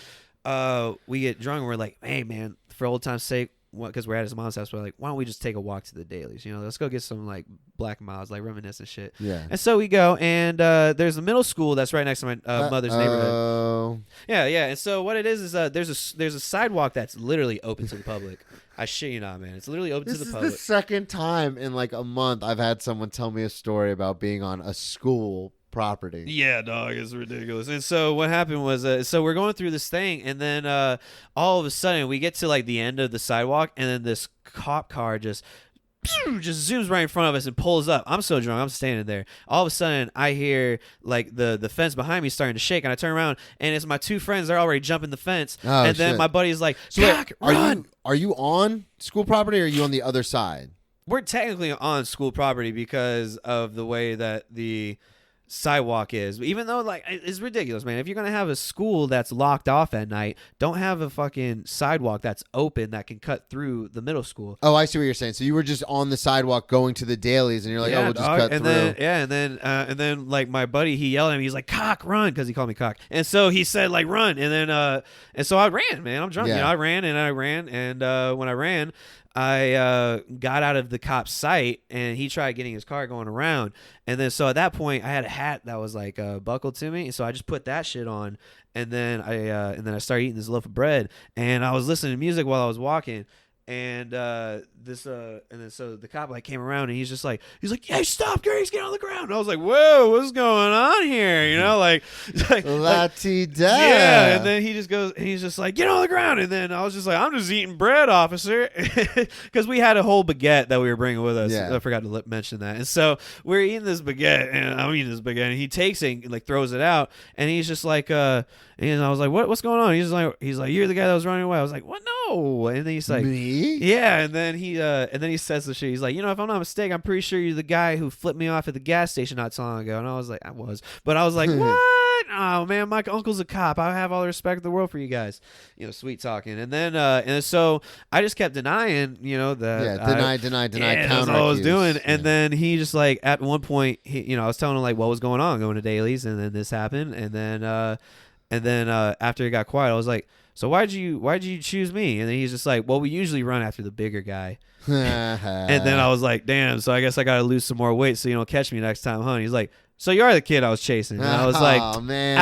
we get drunk and we're like, hey man, for old time's sake, because we're at his mom's house, we're like, why don't we just take a walk to the dailies? You know, let's go get some like Black Miles, like reminisce and shit. Yeah. And so we go, and there's a middle school that's right next to my mother's neighborhood. Yeah. And so what it is there's a sidewalk that's literally open to the public. I shit you not, man. It's literally open to the public. This is the second time in like a month I've had someone tell me a story about being on a school property. Yeah, dog, it's ridiculous. And so what happened was, so we're going through this thing, and then all of a sudden we get to like the end of the sidewalk, and then this cop car just zooms right in front of us and pulls up. I'm so drunk, I'm standing there. All of a sudden I hear like the fence behind me starting to shake, and I turn around, and it's my two friends. They're already jumping the fence. And then my buddy's like, run. Are you on school property, or are you on the other side? We're technically on school property because of the way that the sidewalk is, even though like it's ridiculous, man. If you're gonna have a school that's locked off at night, don't have a fucking sidewalk that's open that can cut through the middle school. Oh, I see what you're saying. So you were just on the sidewalk going to the dailies, and you're like, we'll just cut through. And then like my buddy, he yelled at me. He's like, "Cock, run!" Because he called me cock. And so he said like, "Run!" And then and so I ran, man. I'm drunk. Yeah. You know, I ran, and when I ran, I got out of the cop's sight, and he tried getting his car going around. And then so at that point, I had a hat that was like buckled to me, and so I just put that shit on, and then I started eating this loaf of bread, and I was listening to music while I was walking. And and then so the cop like came around, and he's like, "Hey, stop, Grace, get on the ground." And I was like, "Whoa, what's going on here?" You know, like La-ti-da. yeah. And then he just goes, and he's just like, "Get on the ground." And then I was just like, "I'm just eating bread, officer," because we had a whole baguette that we were bringing with us. Yeah. I forgot to mention that. And so we're eating this baguette, and I'm eating this baguette, and he takes it and like throws it out, and he's just like, and I was like, "What's going on?" He's like, "You're the guy that was running away." I was like, "What? No." And then he's like, Me? yeah, and then he says the shit. He's like, "You know, if I'm not mistaken, I'm pretty sure you're the guy who flipped me off at the gas station not so long ago." And I was like, "I was," but I was like, "What? Oh man, my uncle's a cop. I have all the respect in the world for you guys." You know, sweet talking. And then and so I just kept denying, you know, that deny. Yeah, that's counter all I was doing. accuse. And then he just like at one point, I was telling him like what was going on, going to dailies, and then this happened, and then after it got quiet, I was like, "So why'd you choose me?" And then he's just like, "Well, we usually run after the bigger guy." And then I was like, "Damn, so I guess I gotta lose some more weight so you don't catch me next time, huh?" And he's like, "So you are the kid I was chasing." And I was like, "Oh man."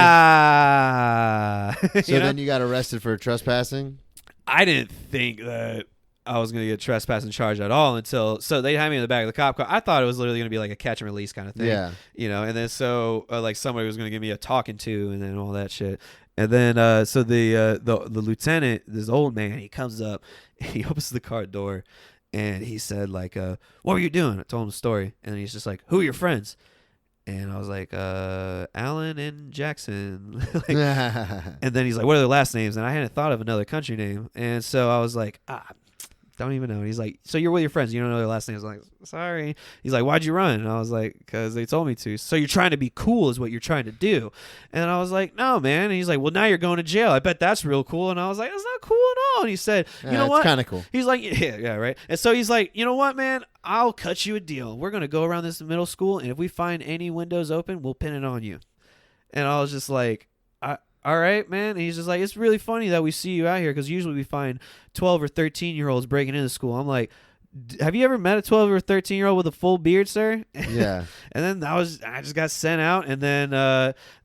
So then you got arrested for trespassing? I didn't think that I was going to get trespassing charged at all so they had me in the back of the cop car. I thought it was literally going to be like a catch and release kind of thing. Yeah. You know, and then so like somebody was going to give me a talking to and then all that shit. And then so the lieutenant, this old man, he comes up, he opens the car door, and he said like, "What were you doing?" I told him the story, and he's just like, "Who are your friends?" And I was like, Alan and Jackson. And then he's like, "What are their last names?" And I hadn't thought of another country name. And so I was like, don't even know. And he's like, "So you're with your friends, you don't know their last names?" I'm like, "Sorry." He's like, "Why'd you run?" And I was like, "Because they told me to." "So you're trying to be cool is what you're trying to do." And I was like, "No, man." And he's like, "Well, now you're going to jail. I bet that's real cool." And I was like, "That's not cool at all." And he said, "You know what? It's kind of cool." He's like, yeah, right. And so he's like, "You know what, man? I'll cut you a deal. We're going to go around this middle school, and if we find any windows open, we'll pin it on you." And I was just like, "All right, man." And he's just like, "It's really funny that we see you out here because usually we find 12 or 13-year-olds breaking into school." I'm like, "Have you ever met a 12 or 13-year-old with a full beard, sir?" Yeah. And then I just got sent out, and then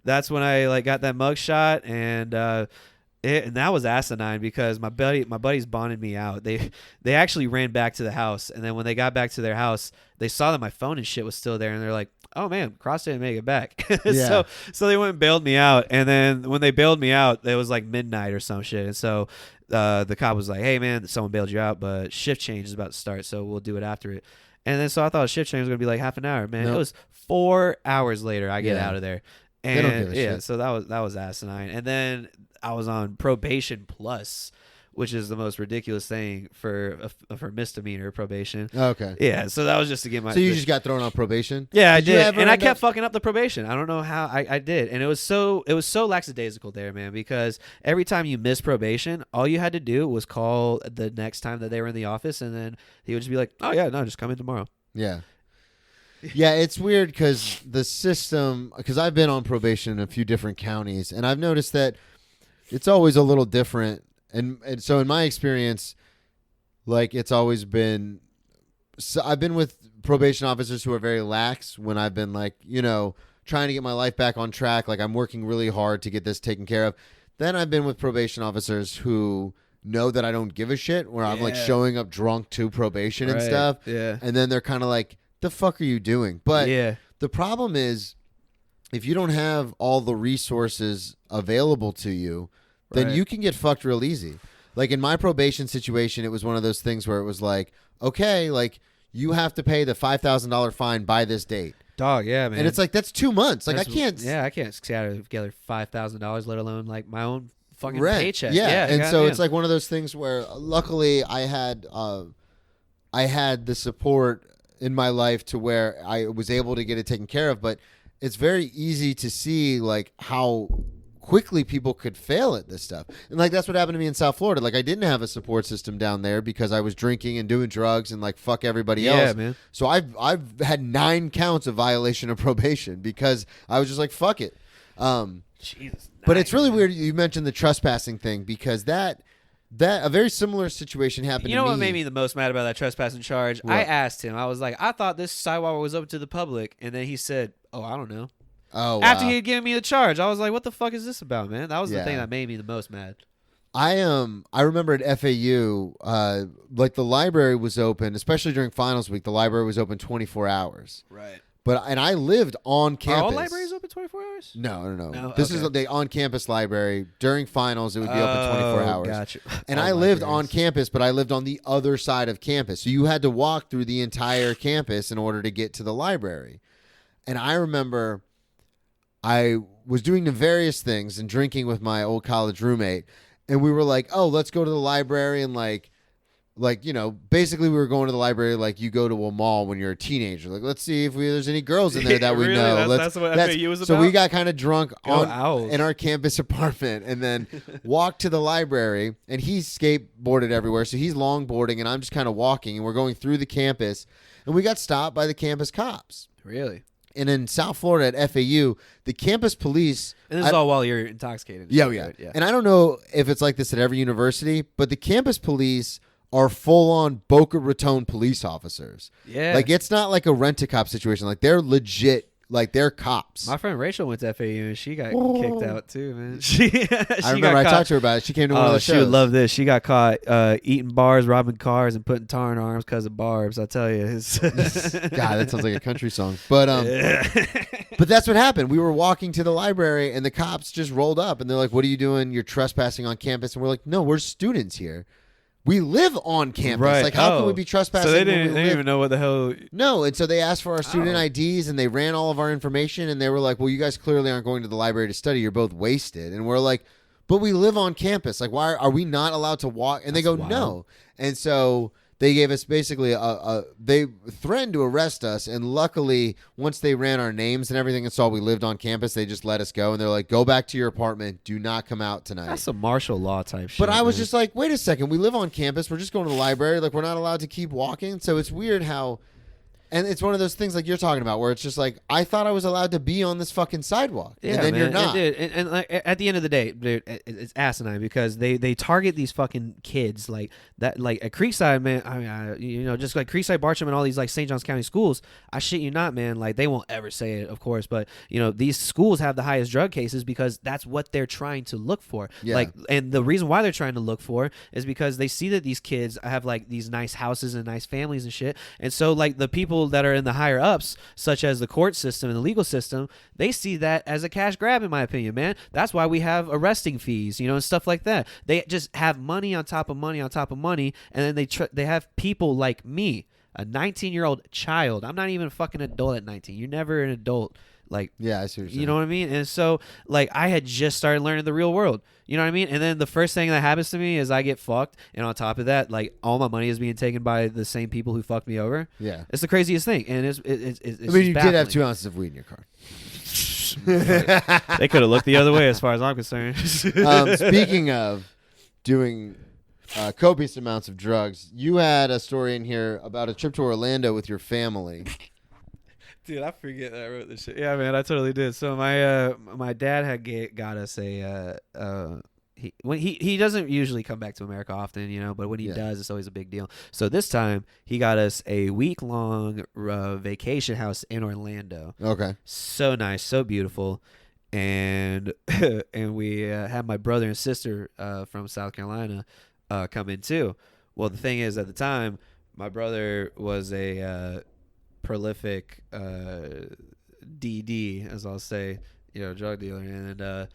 that's when I like got that mugshot, and that was asinine because my buddies bonded me out. They actually ran back to the house, and then when they got back to their house, they saw that my phone and shit was still there, and they're like, "Oh man, Cross didn't make it back." Yeah. So they went and bailed me out, and then when they bailed me out, it was like midnight or some shit, and so the cop was like, "Hey man, someone bailed you out, but shift change is about to start, so we'll do it after it." And then so I thought a shift change was gonna be like half an hour. Man, Nope. It was 4 hours later. I get out of there, and They don't give a shit. so that was asinine. And then I was on probation plus, which is the most ridiculous thing for misdemeanor probation. Okay. Yeah, so that was just to get my. So you just got thrown on probation? Yeah, I Did you did, ever and I end kept up- fucking up the probation. I don't know how I did, and it was so lackadaisical there, man. Because every time you missed probation, all you had to do was call the next time that they were in the office, and then he would just be like, "Oh yeah, no, just come in tomorrow." Yeah. Yeah, it's weird because the system, because I've been on probation in a few different counties, and I've noticed that it's always a little different. And so in my experience, like it's always been. So I've been with probation officers who are very lax when I've been like, trying to get my life back on track. Like I'm working really hard to get this taken care of. Then I've been with probation officers who know that I don't give a shit, where I'm like showing up drunk to probation and stuff. Yeah. And then they're kind of like, the fuck are you doing? But the problem is, if you don't have all the resources available to you, then you can get fucked real easy. Like in my probation situation, it was one of those things where it was like, okay, like you have to pay the $5,000 fine by this date. Dog, yeah, man. And it's like, that's 2 months. Like I can't. Yeah, I can't scatter together $5,000, let alone like my own fucking rent. paycheck. Yeah. And so it's like one of those things where luckily I had the support in my life to where I was able to get it taken care of. But it's very easy to see like how quickly people could fail at this stuff. And like that's what happened to me in South Florida. Like I didn't have a support system down there because I was drinking and doing drugs and like fuck everybody else. Yeah, man. So I've had 9 counts of violation of probation because I was just like fuck it. Jesus. But it's really weird you mentioned the trespassing thing because that a very similar situation happened to me. You know what made me the most mad about that trespassing charge? What? I asked him. I was like, I thought this sidewalk was open to the public, and then he said, "Oh, I don't know." Oh, After wow. he had given me the charge, I was like, "What the fuck is this about, man?" That was the thing Yeah. that made me the most mad. I remember at FAU, like the library was open, especially during finals week. The library was open 24 hours. Right. And I lived on campus. Are all libraries open 24 hours? No. This is the on-campus library. During finals, it would be open 24 hours. Gotcha. And I lived on campus, but I lived on the other side of campus. So you had to walk through the entire campus in order to get to the library. And I remember I was doing the various things and drinking with my old college roommate. And we were like, oh, let's go to the library and basically we were going to the library like you go to a mall when you're a teenager. Like, let's see if there's any girls in there that we Really? know. That's what FAU was So we about? got kind of drunk Owls. in our campus apartment and then walked to the library. And he skateboarded everywhere. So he's longboarding and I'm just kind of walking. And we're going through the campus. And we got stopped by the campus cops. Really? And in South Florida at FAU, the campus police... And this is all while you're intoxicated. Yeah. Yeah. And I don't know if it's like this at every university, but the campus police are full-on Boca Raton police officers. Yeah. Like, it's not like a rent-a-cop situation. Like, they're legit. Like, they're cops. My friend Rachel went to FAU and she got kicked out too, man. She I remember I talked to her about it. She came to one of the shows. She would love this. She got caught eating bars, robbing cars, and putting tar in arms because of barbs. I tell you. God, that sounds like a country song. But but that's what happened. We were walking to the library, and the cops just rolled up, and they're like, what are you doing? You're trespassing on campus. And we're like, no, we're students here. We live on campus. Right. Like, how can we be trespassing? So they when didn't, we they didn't live? even know what the hell. No, and so they asked for our student IDs, and they ran all of our information, and they were like, well, you guys clearly aren't going to the library to study. You're both wasted. And we're like, but we live on campus. Like, why are we not allowed to walk? And they go, no. And so they gave us basically they threatened to arrest us, and luckily, once they ran our names and everything and saw we lived on campus, they just let us go, and they're like, go back to your apartment. Do not come out tonight. That's some martial law type shit. But I was man. just like, wait a second. We live on campus. We're just going to the library. Like, we're not allowed to keep walking. So it's weird how... And it's one of those things like you're talking about where it's just like, I thought I was allowed to be on this fucking sidewalk. Yeah, and then man. you're not. And like, at the end of the day, dude, it's asinine because they target these fucking kids like that. Like at Creekside, man, I mean, just like Creekside, Bartram, and all these like St. Johns County schools, I shit you not, man. Like they won't ever say it, of course, but these schools have the highest drug cases because that's what they're trying to look for. Yeah. Like, and the reason why they're trying to look for is because they see that these kids have like these nice houses and nice families and shit, and so like the people that are in the higher ups, such as the court system and the legal system, they see that as a cash grab, in my opinion, man. That's why we have arresting fees, and stuff like that. They just have money on top of money on top of money, and then they have people like me, a 19-year-old child. I'm not even a fucking adult at 19. You're never an adult. Like, Yeah, I see what you're saying. you know what I mean? And so, like, I had just started learning the real world. You know what I mean? And then the first thing that happens to me is I get fucked. And on top of that, like, all my money is being taken by the same people who fucked me over. Yeah. It's the craziest thing. And it's I mean, you did have 2 ounces of weed in your car. They could have looked the other way as far as I'm concerned. Speaking of doing copious amounts of drugs, you had a story in here about a trip to Orlando with your family. Dude, I forget that I wrote this shit. Yeah, man, I totally did. So my dad had got us a he doesn't usually come back to America often, but when he does, it's always a big deal. So this time he got us a week-long vacation house in Orlando. Okay. So nice, so beautiful. And and we had my brother and sister from South Carolina come in too. Well, the thing is, at the time, my brother was a prolific DD, as I'll say, drug dealer, and I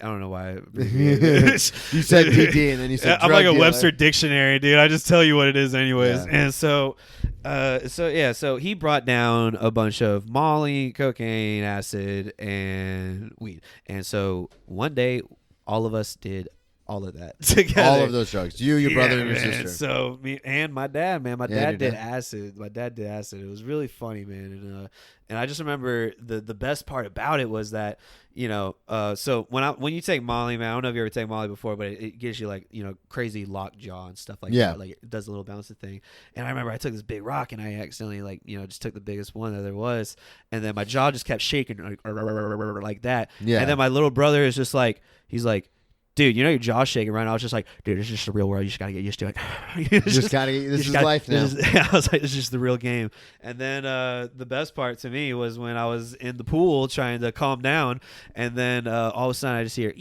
don't know why. You said DD and then you said I'm drug like a dealer. Webster dictionary, dude. I just tell you what it is anyways. Yeah. And so So he brought down a bunch of Molly, cocaine, acid, and weed. And so one day, all of us did all of that together. All of those drugs. You, your brother, and your man. sister. So Me and my dad, man. My Yeah, dad your did dad. acid. My dad did acid. It was really funny, man. And I just remember the best part about it was that, so when you take Molly, man, I don't know if you ever take Molly before, but it gives you like, crazy lock jaw and stuff like that. Like it does a little bouncing thing. And I remember I took this big rock and I accidentally just took the biggest one that there was. And then my jaw just kept shaking like that. Yeah. And then my little brother is just like, he's like, dude, your jaw's shaking right now. I was just like, dude, this is just the real world. You just got to get used to it. You just gotta get, this is life now. I was like, this is just the real game. And then the best part to me was when I was in the pool trying to calm down, and then all of a sudden I just hear,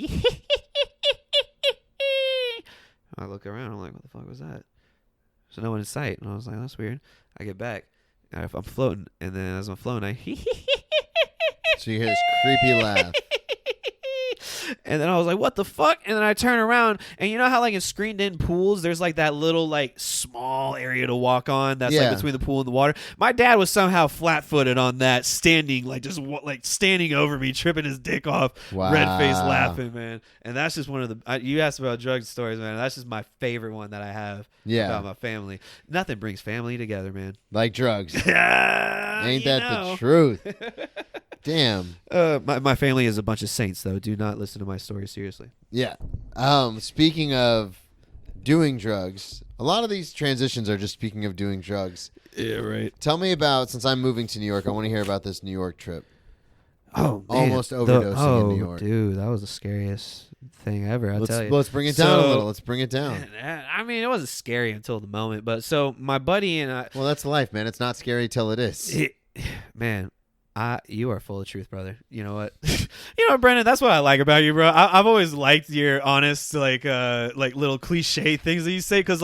I look around. I'm like, what the fuck was that? So no one in sight. And I was like, that's weird. I get back. I'm floating. And then as I'm floating, I So you hear this creepy laugh. and then I was like, what the fuck? And then I turn around, and you know how like in screened in pools there's like that little like small area to walk on that's like between the pool and the water. My dad was somehow flat-footed on that, standing like just like standing over me, tripping his dick off, red face laughing, man. And that's just one of the you asked about drug stories, man. That's just my favorite one that I have about my family. Nothing brings family together, man. Like drugs. Ain't You that know. the truth? Damn. My family is a bunch of saints, though. Do not listen to my story seriously. Yeah. Speaking of doing drugs, a lot of these transitions are just speaking of doing drugs. yeah, right. Tell me about, since I'm moving to New York, I want to hear about this New York trip. Oh, man. Almost overdosing in New York. Dude, that was the scariest thing ever. I'll tell you. Let's bring it down a So- little. Let's bring it down. I mean, it wasn't scary until the moment, but so my buddy and I, Well, that's life, man. It's not scary till it is. man, you are full of truth, brother. You know what? You know what, Brendan? That's what I like about you, bro. I've always liked your honest, like little cliche things that you say, because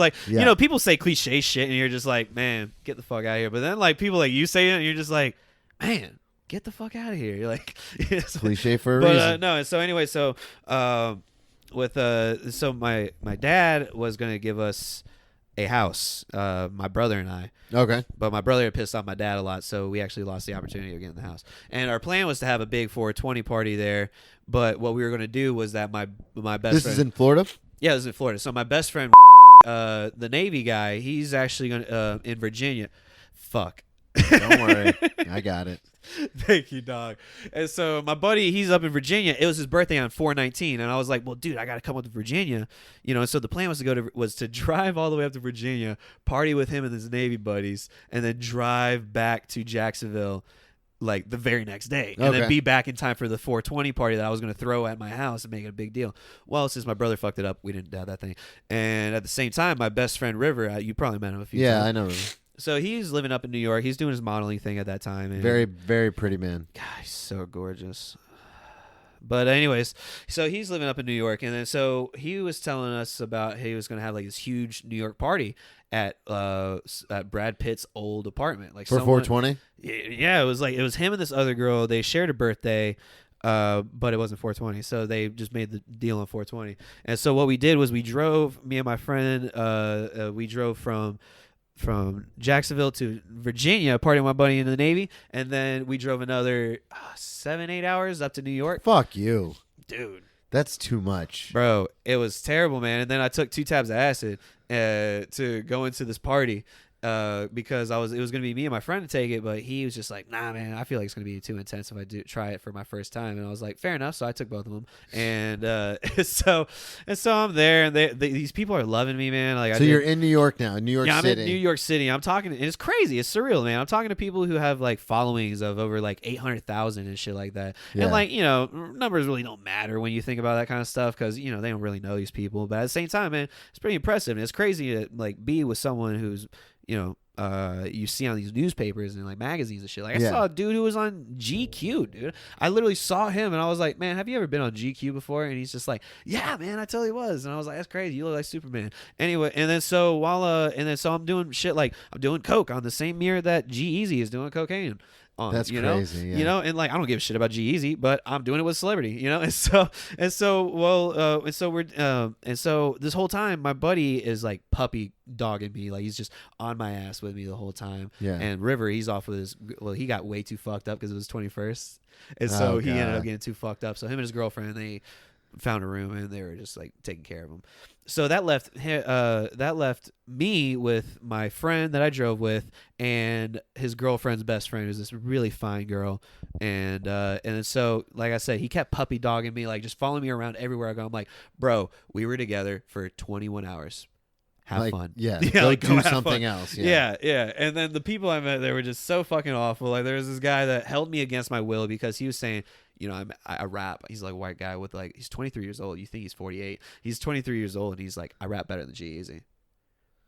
people say cliche shit, and you're just like, man, get the fuck out of here. But then like people like you say it, and you're just like, man, get the fuck out of here. You're like, Cliche for a but reason. no. So anyway, so my dad was gonna give us a house, my brother and I. Okay. But my brother had pissed off my dad a lot, so we actually lost the opportunity of getting the house. And our plan was to have a big 420 party there, but what we were going to do was that my best This friend... is in Florida? Yeah, this is in Florida. So my best friend, the Navy guy, he's actually going to in Virginia. Fuck. Don't worry. I got it. Thank you, dog. And so my buddy, he's up in Virginia. It was his birthday on 4/19, and I was like, "Well, dude, I got to come up to Virginia." And so the plan was to drive all the way up to Virginia, party with him and his Navy buddies, and then drive back to Jacksonville like the very next day, and then Okay. be back in time for the 420 party that I was going to throw at my house and make it a big deal. Well, since my brother fucked it up, we didn't have that thing. And at the same time, my best friend River, you probably met him a few times. Yeah, I know. So he's living up in New York. He's doing his modeling thing at that time. And Very, very pretty man. God, he's so gorgeous. But anyways, so he's living up in New York, and then so he was telling us about he was going to have like this huge New York party at Brad Pitt's old apartment, like For 420? Yeah, it was him and this other girl. They shared a birthday, but it wasn't 420, so they just made the deal on 420. And so what we did was me and my friend, we drove from Jacksonville to Virginia, partying with my buddy in the Navy, and then we drove another 7-8 hours up to New York. Fuck you. Dude, That's too much. bro, it was terrible, man. And then I took 2 tabs of acid to go into this party, because it was gonna be me and my friend to take it, but he was just like, nah, man, I feel like it's gonna be too intense if I do try it for my first time. And I was like, fair enough. So I took both of them, and so I'm there, and these people are loving me, man. Like, so you're in New York now, New York yeah, City. I'm in New York City. I'm talking, and it's crazy. It's surreal, man. I'm talking to people who have like followings of over like 800,000 and shit like that. Yeah. And like, numbers really don't matter when you think about that kind of stuff because they don't really know these people. But at the same time, man, it's pretty impressive. And it's crazy to like be with someone who's you see on these newspapers and like magazines and shit. Like I saw a dude who was on GQ, dude. I literally saw him and I was like, man, have you ever been on GQ before? And he's just like, yeah, man, I totally was. And I was like, that's crazy. You look like Superman. Anyway, and then so I'm doing shit like I'm doing coke on the same mirror that G-Eazy is doing cocaine on. That's crazy. Yeah. And like I don't give a shit about G-Eazy, but I'm doing it with a celebrity, and so this whole time my buddy is like puppy dogging me, like he's just on my ass with me the whole time. Yeah. And River, he's off with he got way too fucked up because it was 21st, and so he ended up getting too fucked up. So him and his girlfriend, they found a room and they were just like taking care of him. So that left me with my friend that I drove with and his girlfriend's best friend, who's this really fine girl. And so, like I said, he kept puppy dogging me, like just following me around everywhere I go. I'm like, bro, we were together for 21 hours. Have fun. Yeah. Go Like, do have something fun. else. Yeah. And then the people I met, they were just so fucking awful. Like there was this guy that held me against my will because he was saying, I rap. He's like a white guy with like, he's 23 years old. You think he's 48. He's 23 years old. And he's like, I rap better than G-Eazy.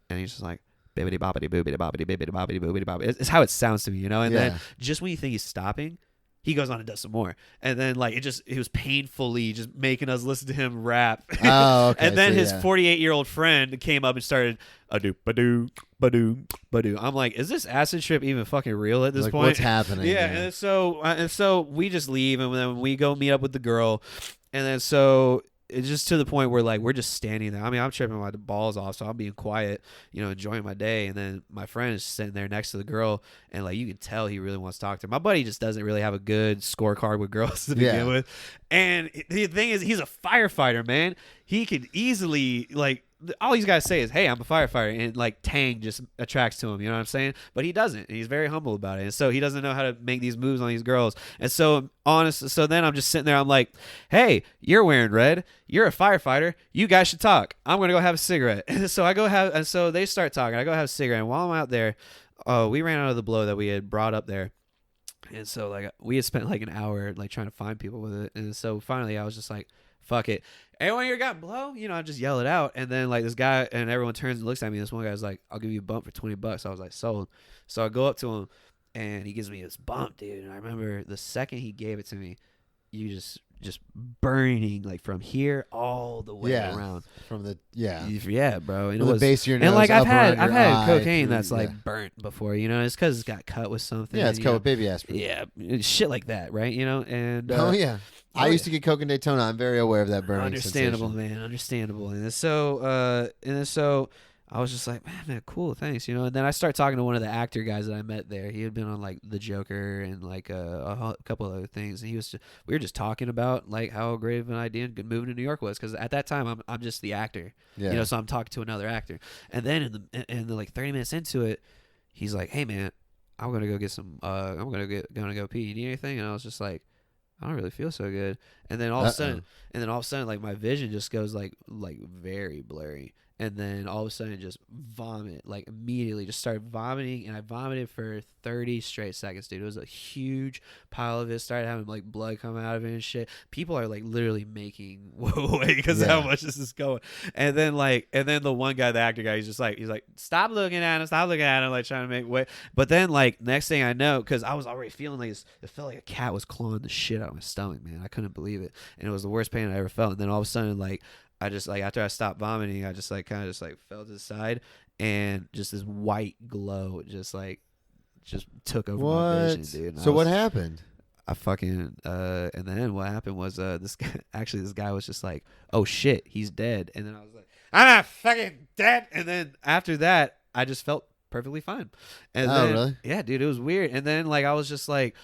And he's just like, bibbity boppity boobity boppity bibbity boppity boobity boppity. It's how it sounds to me, And then just when you think he's stopping, he goes on and does some more. And then like it was painfully just making us listen to him rap. Oh, okay. And then So, his 48-year-old friend came up and started a-doo, ba-doo, ba-doo, ba-doo. I'm like, is this acid trip even fucking real at this point? What's happening? Yeah. And so we just leave and then we go meet up with the girl. And then so it's just to the point where like we're just standing there. I mean, I'm tripping my balls off, so I'm being quiet, enjoying my day. And then my friend is sitting there next to the girl, and like you can tell he really wants to talk to her. My buddy just doesn't really have a good scorecard with girls to begin with. And the thing is, he's a firefighter, man. He could easily like. All he's got to say is, hey, I'm a firefighter, and like Tang just attracts to him, you know what I'm saying? But he doesn't, and he's very humble about it, and so he doesn't know how to make these moves on these girls. And so so then I'm just sitting there, I'm like, hey, you're wearing red, you're a firefighter, you guys should talk. I'm gonna go have a cigarette. And so and so they start talking. I go have a cigarette, and while I'm out there, we ran out of the blow that we had brought up there. And so like we had spent like an hour like trying to find people with it, and so finally I was just like, fuck it. Anyone here got blow? I just yell it out. And then like this guy, and everyone turns and looks at me. This one guy's like, I'll give you a bump for $20. I was like, sold. So I go up to him and he gives me this bump, dude. And I remember the second he gave it to me, you just burning like from here all the way around. From the bro. And from the base of your nose. And like up I've around your had eye, cocaine through, that's like burnt before, it's because it's got cut with something. Yeah, it's cut with baby aspirin. Yeah, shit like that, right? And Oh yeah. I used to get coke in Daytona. I'm very aware of that burning Understandable, sensation. man. Understandable. And so I was just like, man, cool, thanks. And then I started talking to one of the actor guys that I met there. He had been on like The Joker and like a couple of other things. And we were just talking about like how great of an idea moving to New York was, because at that time I'm just the actor. Yeah. So I'm talking to another actor. And then in the like 30 minutes into it, he's like, hey man, I'm gonna go get some. I'm gonna go pee. You need anything? And I was just like, I don't really feel so good. And then all of a sudden, like my vision just goes like very blurry. And then all of a sudden just vomit, like immediately just started vomiting. And I vomited for 30 straight seconds, dude. It was a huge pile of it. Started having like blood come out of it and shit. People are like literally making way because of how much this is going. And then the one guy, the actor guy, he's like, stop looking at him, like trying to make way. But then like next thing I know, because I was already feeling like it felt like a cat was clawing the shit out of my stomach, man. I couldn't believe it. And it was the worst pain I ever felt. And then all of a sudden, like, I just like after I stopped vomiting, I just like kind of just like fell to the side, and just this white glow just took over my vision, dude. And So what happened? I fucking and then what happened was this guy was just like, oh shit, he's dead. And then I was like, I'm not fucking dead. And then after that, I just felt perfectly fine. And then, really? Yeah, dude, it was weird. And then like I was just like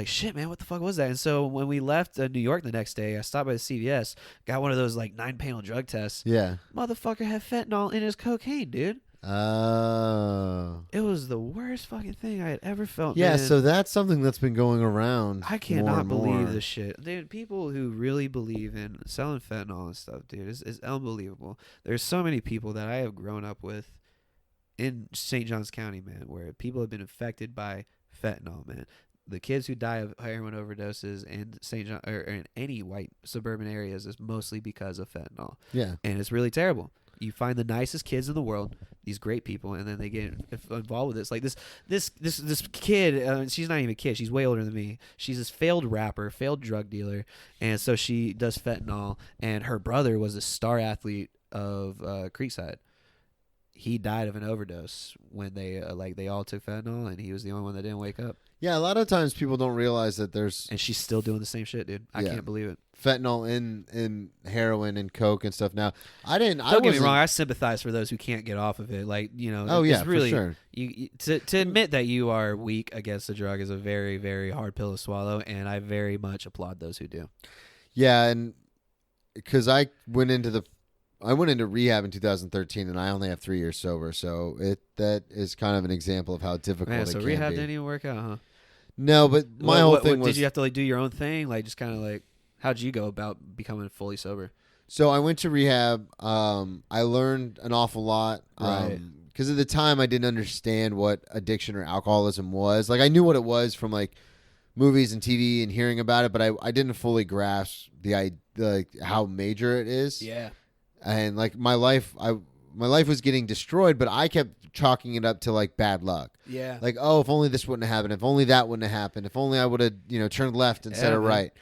shit, man, what the fuck was that? And so when we left New York the next day, I stopped by the CVS, got one of those like 9-panel drug tests. Yeah. Motherfucker had fentanyl in his cocaine, dude. Oh. It was the worst fucking thing I had ever felt. Yeah, man. so that's something that's been going around. I more cannot and believe more. this shit. Dude, people who really believe in selling fentanyl and stuff, dude, is unbelievable. There's so many people that I have grown up with in St. Johns County, man, where people have been infected by fentanyl, man. The kids who die of heroin overdoses in St. John or in any white suburban areas is mostly because of fentanyl. Yeah. And it's really terrible. You find the nicest kids in the world, these great people, and then they get involved with this. Like this kid, she's not even a kid. She's way older than me. She's this failed rapper, failed drug dealer, and so she does fentanyl. And her brother was a star athlete of Creekside. He died of an overdose when they all took fentanyl, and he was the only one that didn't wake up. Yeah, a lot of times people don't realize that there's And she's still doing the same shit, dude. I Yeah. can't believe it. fentanyl in heroin and coke and stuff. Now, I Don't get me wasn't- wrong. I sympathize for those who can't get off of it. Like, Oh yeah, it's really for sure. to admit that you are weak against the drug is a very, very hard pill to swallow, and I very much applaud those who do. Yeah, and because I went into rehab in 2013, and I only have 3 years sober, so that is kind of an example of how difficult Man, it so can rehab be. didn't even work out, huh? No, but my whole thing was Did you have to like do your own thing? Like, just kind of like, how'd you go about becoming fully sober? so I went to rehab. I learned an awful lot. Right. Because at the time I didn't understand what addiction or alcoholism was. Like I knew what it was from like movies and TV and hearing about it, but I didn't fully grasp how major it is. Yeah. And like my life was getting destroyed, but I kept chalking it up to like bad luck. Yeah. Like, oh, if only this wouldn't have happened, if only that wouldn't have happened, if only I would have, turned left instead of man. right.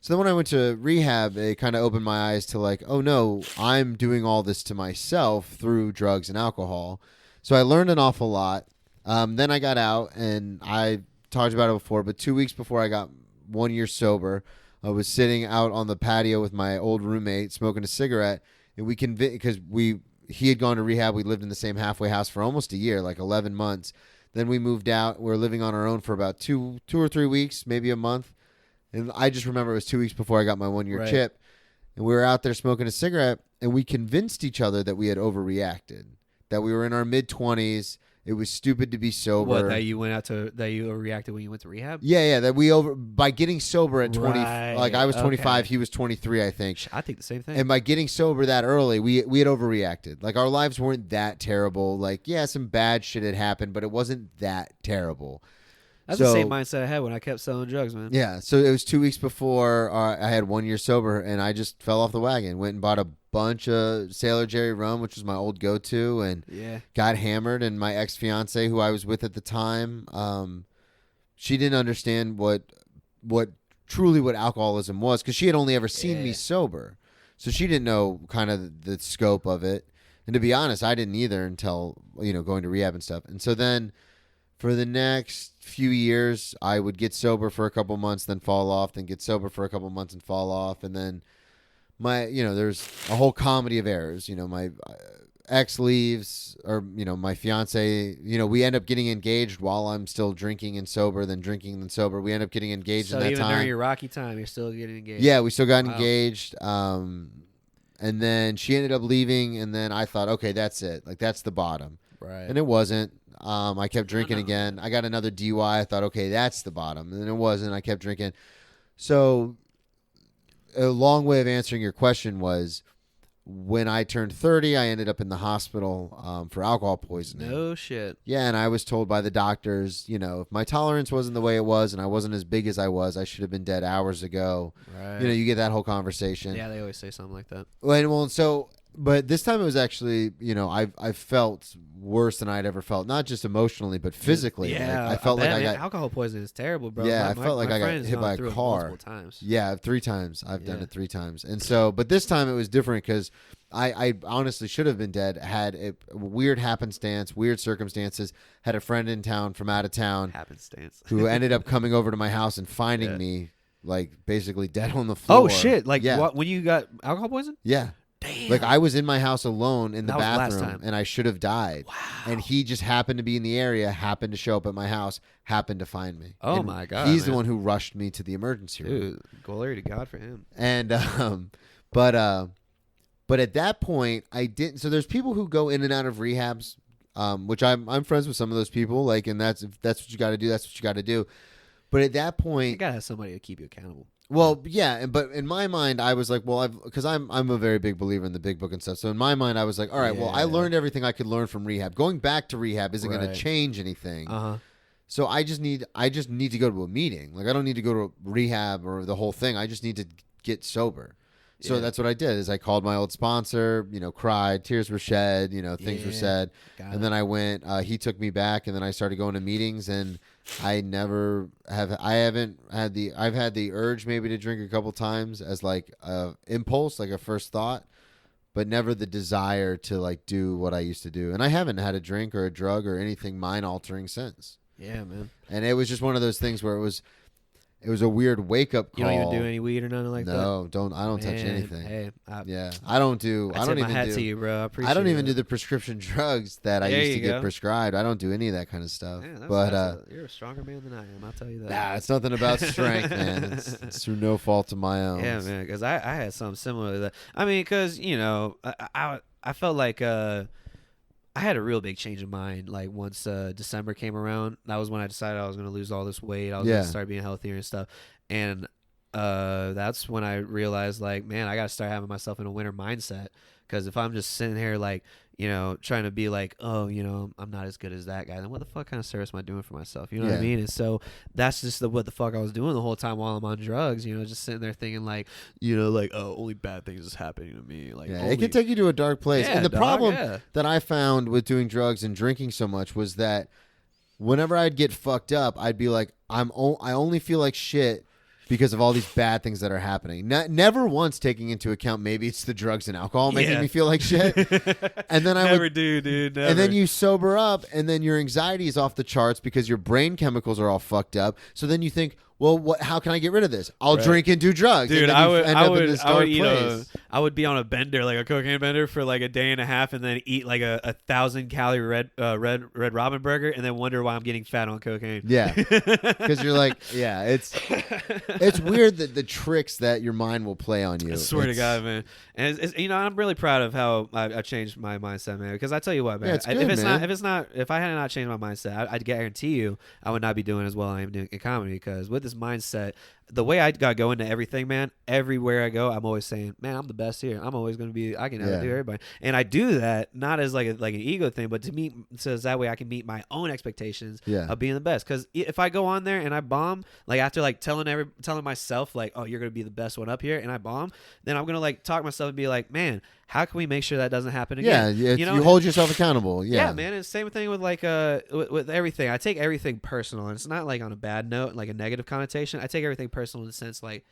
So then when I went to rehab, it kind of opened my eyes to like, oh no, I'm doing all this to myself through drugs and alcohol. So I learned an awful lot. Then I got out, and I talked about it before, but 2 weeks before I got 1 year sober, I was sitting out on the patio with my old roommate smoking a cigarette, and he had gone to rehab. We lived in the same halfway house for almost a year, like 11 months. Then we moved out. We were living on our own for about two or 3 weeks, maybe a month. And I just remember it was 2 weeks before I got my 1 year Right. chip. And we were out there smoking a cigarette, and we convinced each other that we had overreacted, that we were in our mid-20s. It was stupid to be sober. What, that you reacted when you went to rehab? Yeah, that by getting sober at 20, Right, like I was 25, okay. he was 23, I think. I think the same thing. And by getting sober that early, we had overreacted. Like our lives weren't that terrible. Like, yeah, some bad shit had happened, but it wasn't that terrible. That's So- the same mindset I had when I kept selling drugs, man. Yeah, so it was 2 weeks before I had 1 year sober, and I just fell off the wagon. Went and bought a bunch of Sailor Jerry rum, which was my old go-to, and Yeah. got hammered. And my ex-fiance, who I was with at the time, she didn't understand what alcoholism was, because she had only ever seen me Yeah. sober. So she didn't know kind of the scope of it. And to be honest, I didn't either until, going to rehab and stuff. And so then for the next few years, I would get sober for a couple months, then fall off, then get sober for a couple months and fall off. And then there's a whole comedy of errors. My ex leaves, or, my fiance, we end up getting engaged while I'm still drinking and sober, then drinking and sober. We end up getting engaged So in that even time. during your rocky time, you're still getting engaged. Yeah, we still got Wow. engaged. And then she ended up leaving, and then I thought, okay, that's it. Like, that's the bottom. Right. And it wasn't. I kept drinking again. I got another DUI. I thought, okay, that's the bottom. And then it wasn't. I kept drinking. So a long way of answering your question was, when I turned 30, I ended up in the hospital for alcohol poisoning. No shit. Yeah, and I was told by the doctors, if my tolerance wasn't the way it was and I wasn't as big as I was, I should have been dead hours ago. Right. You get that whole conversation. Yeah, they always say something like that. But this time it was actually, I felt worse than I'd ever felt, not just emotionally, but physically. Yeah, Like, I felt like bet, I man, got, alcohol poisoning is terrible, bro. Yeah, My- I felt like my I got friend's hit gone by a through it car. multiple times. yeah, 3 times. I've done Yeah. it 3 times. And so, but this time it was different because I honestly should have been dead. Had a weird happenstance, weird circumstances, had a friend in town from out of town Happenstance. who ended up coming over to my house and finding Yeah. me, like, basically dead on the floor. Oh shit! Like yeah. what, when you got alcohol poison? Yeah. Damn. Like, I was in my house alone in the That was last bathroom, time. and I should have died. Wow. And he just happened to be in the area, happened to show up at my house, happened to find me. Oh, And my God, He's the man. one who rushed me to the emergency room. Dude, glory to God for him. And but at that point, I didn't. So there's people who go in and out of rehabs which I'm friends with some of those people. Like, and if that's what you got to do, that's what you got to do. But at that You point, gotta have somebody to keep you accountable. well, yeah, but in my mind, I was like, well, because I'm a very big believer in the big book and stuff. So in my mind, I was like, all right, well, I Yeah. learned everything I could learn from rehab. Going back to rehab isn't going Right. to change anything. Uh huh. So I just need to go to a meeting. Like, I don't need to go to rehab or the whole thing. I just need to get sober. So Yeah. that's what I did. Is I called my old sponsor. Cried, tears were shed. Things were Yeah. said, Got and it. then I went. He took me back, and then I started going to meetings. And I never have. I've had the urge maybe to drink a couple times as like a impulse, like a first thought, but never the desire to like do what I used to do. And I haven't had a drink or a drug or anything mind altering since. Yeah, man. And it was just one of those things where it was a weird wake up You call. don't even do any weed or nothing like that. No, I don't touch Man, anything. Hey, Yeah, I don't do. I I don't tip my even hat do. to you, bro. I appreciate I don't even it. do the prescription drugs that I There used to you get go. prescribed. I don't do any of that kind of stuff. Yeah, But you're a stronger man than I am. I'll tell you that. nah, it's nothing about strength, man. It's through no fault of my own. Yeah, man. Because I had something similar to that. I mean, because I felt like I had a real big change of mind. Like once December came around, that was when I decided I was going to lose all this weight. I was going Yeah. to start being healthier and stuff. And that's when I realized, like, man, I got to start having myself in a winner mindset. Because if I'm just sitting here, like, trying to be like, oh, I'm not as good as that guy, then what the fuck kind of service am I doing for myself? You know what I Yeah. mean? And so that's just what the fuck I was doing the whole time while I'm on drugs. Just sitting there thinking like, oh, only bad things is happening to me. Like, Yeah, only, it can take you to a dark place. Yeah, And the dog, problem yeah. that I found with doing drugs and drinking so much was that whenever I'd get fucked up, I'd be like, I only feel like shit because of all these bad things that are happening. Never once taking into account maybe it's the drugs and alcohol making Yeah. me feel like shit. And then I Never would, do, dude. Never. and then you sober up, and then your anxiety is off the charts because your brain chemicals are all fucked up. So then you think, well, how can I get rid of this? I'll Right. drink and do drugs. Dude, and then I you would, end I up in would, this I dark would eat place. I would be on a bender, like a cocaine bender, for like a day and a half, and then eat like a 1,000-calorie red Robin burger, and then wonder why I'm getting fat on cocaine. Yeah, because you're like, yeah, it's weird that the tricks that your mind will play on you. I swear to It's- God, man. And it's, I'm really proud of how I changed my mindset, man. Because I tell you what, man, Yeah, it's good, man. if I had not changed my mindset, I'd guarantee you I would not be doing as well as I am doing in comedy. Because with this mindset, the way I got going to everything, man, everywhere I go, I'm always saying, man, I'm the best here. I'm always going to be, I can Yeah. outdo everybody. And I do that not as like an ego thing, but so that way I can meet my own expectations Yeah. of being the best. Because if I go on there and I bomb, like after like telling myself like, oh, you're going to be the best one up here, and I bomb, then I'm going to like talk myself and be like, man, how can we make sure that doesn't happen Yeah, again? you hold yourself accountable. Yeah, Man, it's the same thing with like with everything. I take everything personal, and it's not like on a bad note, like a negative connotation. I take everything personal in the sense like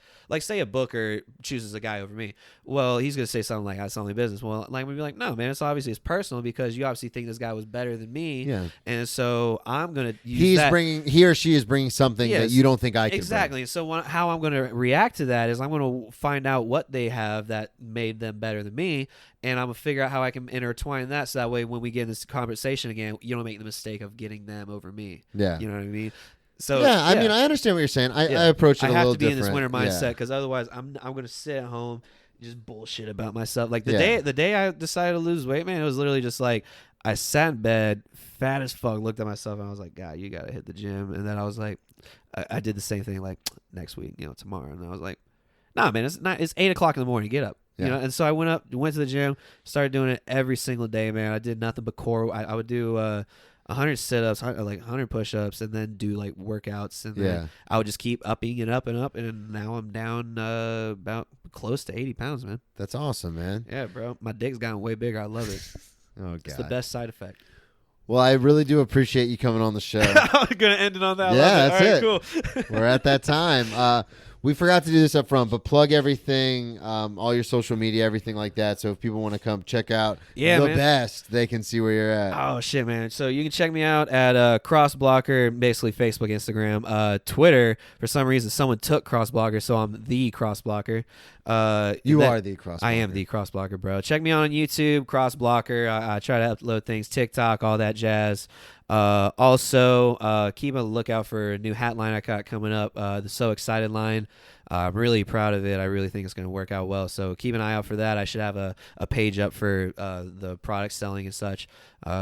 say a booker chooses a guy over me. Well, he's gonna say something like that's only business. Well, like we'd be like, no, man, it's obviously it's personal because you obviously think this guy was better than me. Yeah. And so I'm gonna use he or she is bringing something that Yes, you don't think I can. exactly. So how I'm going to react to that is I'm going to find out what they have that made them better than me, and I'm going to figure out how I can intertwine that so that way when we get in this conversation again, you don't make the mistake of getting them over me. Yeah. You know what I mean? So Yeah, I mean, I understand what you're saying. I approach it a I have little to be different. in this winner mindset Yeah. because otherwise I'm going to sit at home and just bullshit about myself. Like Yeah. the day I decided to lose weight, man, it was literally just like I sat in bed, fat as fuck, looked at myself, and I was like, God, you got to hit the gym. And then I was like, I did the same thing like next week, tomorrow. And I was like, nah, man, it's 8:00 in the morning. Get up. Yeah. And so I went to the gym, started doing it every single day, man. I did nothing but core. I would do 100 sit-ups, like 100 push-ups, and then do like workouts, and then I would just keep upping and up and up, and now I'm down about close to 80 pounds, man. That's awesome, man. Yeah, bro, my dick's gotten way bigger. I love it. Oh It's god. the best side effect. Well, I really do appreciate you coming on the show. I'm gonna end it on that. Yeah, Love it. that's All it. right, cool. We're at that time. We forgot to do this up front, but plug everything, all your social media, everything like that. So if people want to come check out the man. best, they can see where you're at. Oh shit, man! So you can check me out at Crossblocker, basically Facebook, Instagram, Twitter. For some reason, someone took Crossblocker, so I'm the Crossblocker. You are the cross. I am the Crossblocker, bro. Check me out on YouTube, Crossblocker. I try to upload things, TikTok, all that jazz. Also, keep a lookout for a new hat line I got coming up. The So Excited line. I'm really proud of it. I really think it's going to work out well. So keep an eye out for that. I should have a page up for the product selling and such.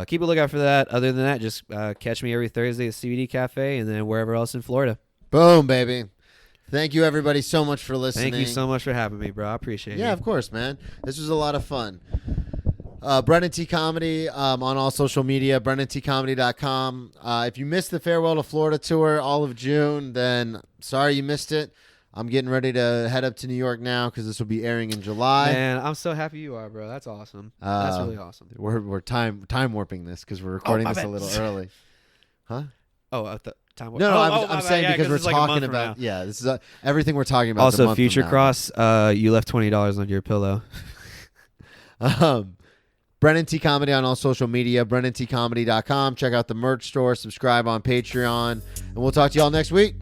Keep a lookout for that. Other than that, just catch me every Thursday at CBD Cafe and then wherever else in Florida. Boom, baby. Thank you, everybody, so much for listening. Thank you so much for having me, bro. I appreciate it. Yeah, of course, man. This was a lot of fun. Brennan T. Comedy on all social media, BrennanTComedy.com. If you missed the Farewell to Florida tour all of June, then sorry you missed it. I'm getting ready to head up to New York now because this will be airing in July. Man, I'm so happy you are, bro. That's awesome. That's really awesome. We're time warping this because we're recording this a little early. Huh? Oh, time. No, I'm saying because we're talking about this is everything we're talking about. Also, Future Cross, you left $20 on your pillow. Brennan T. Comedy on all social media, BrennanTComedy.com. Check out the merch store, subscribe on Patreon, and we'll talk to y'all next week.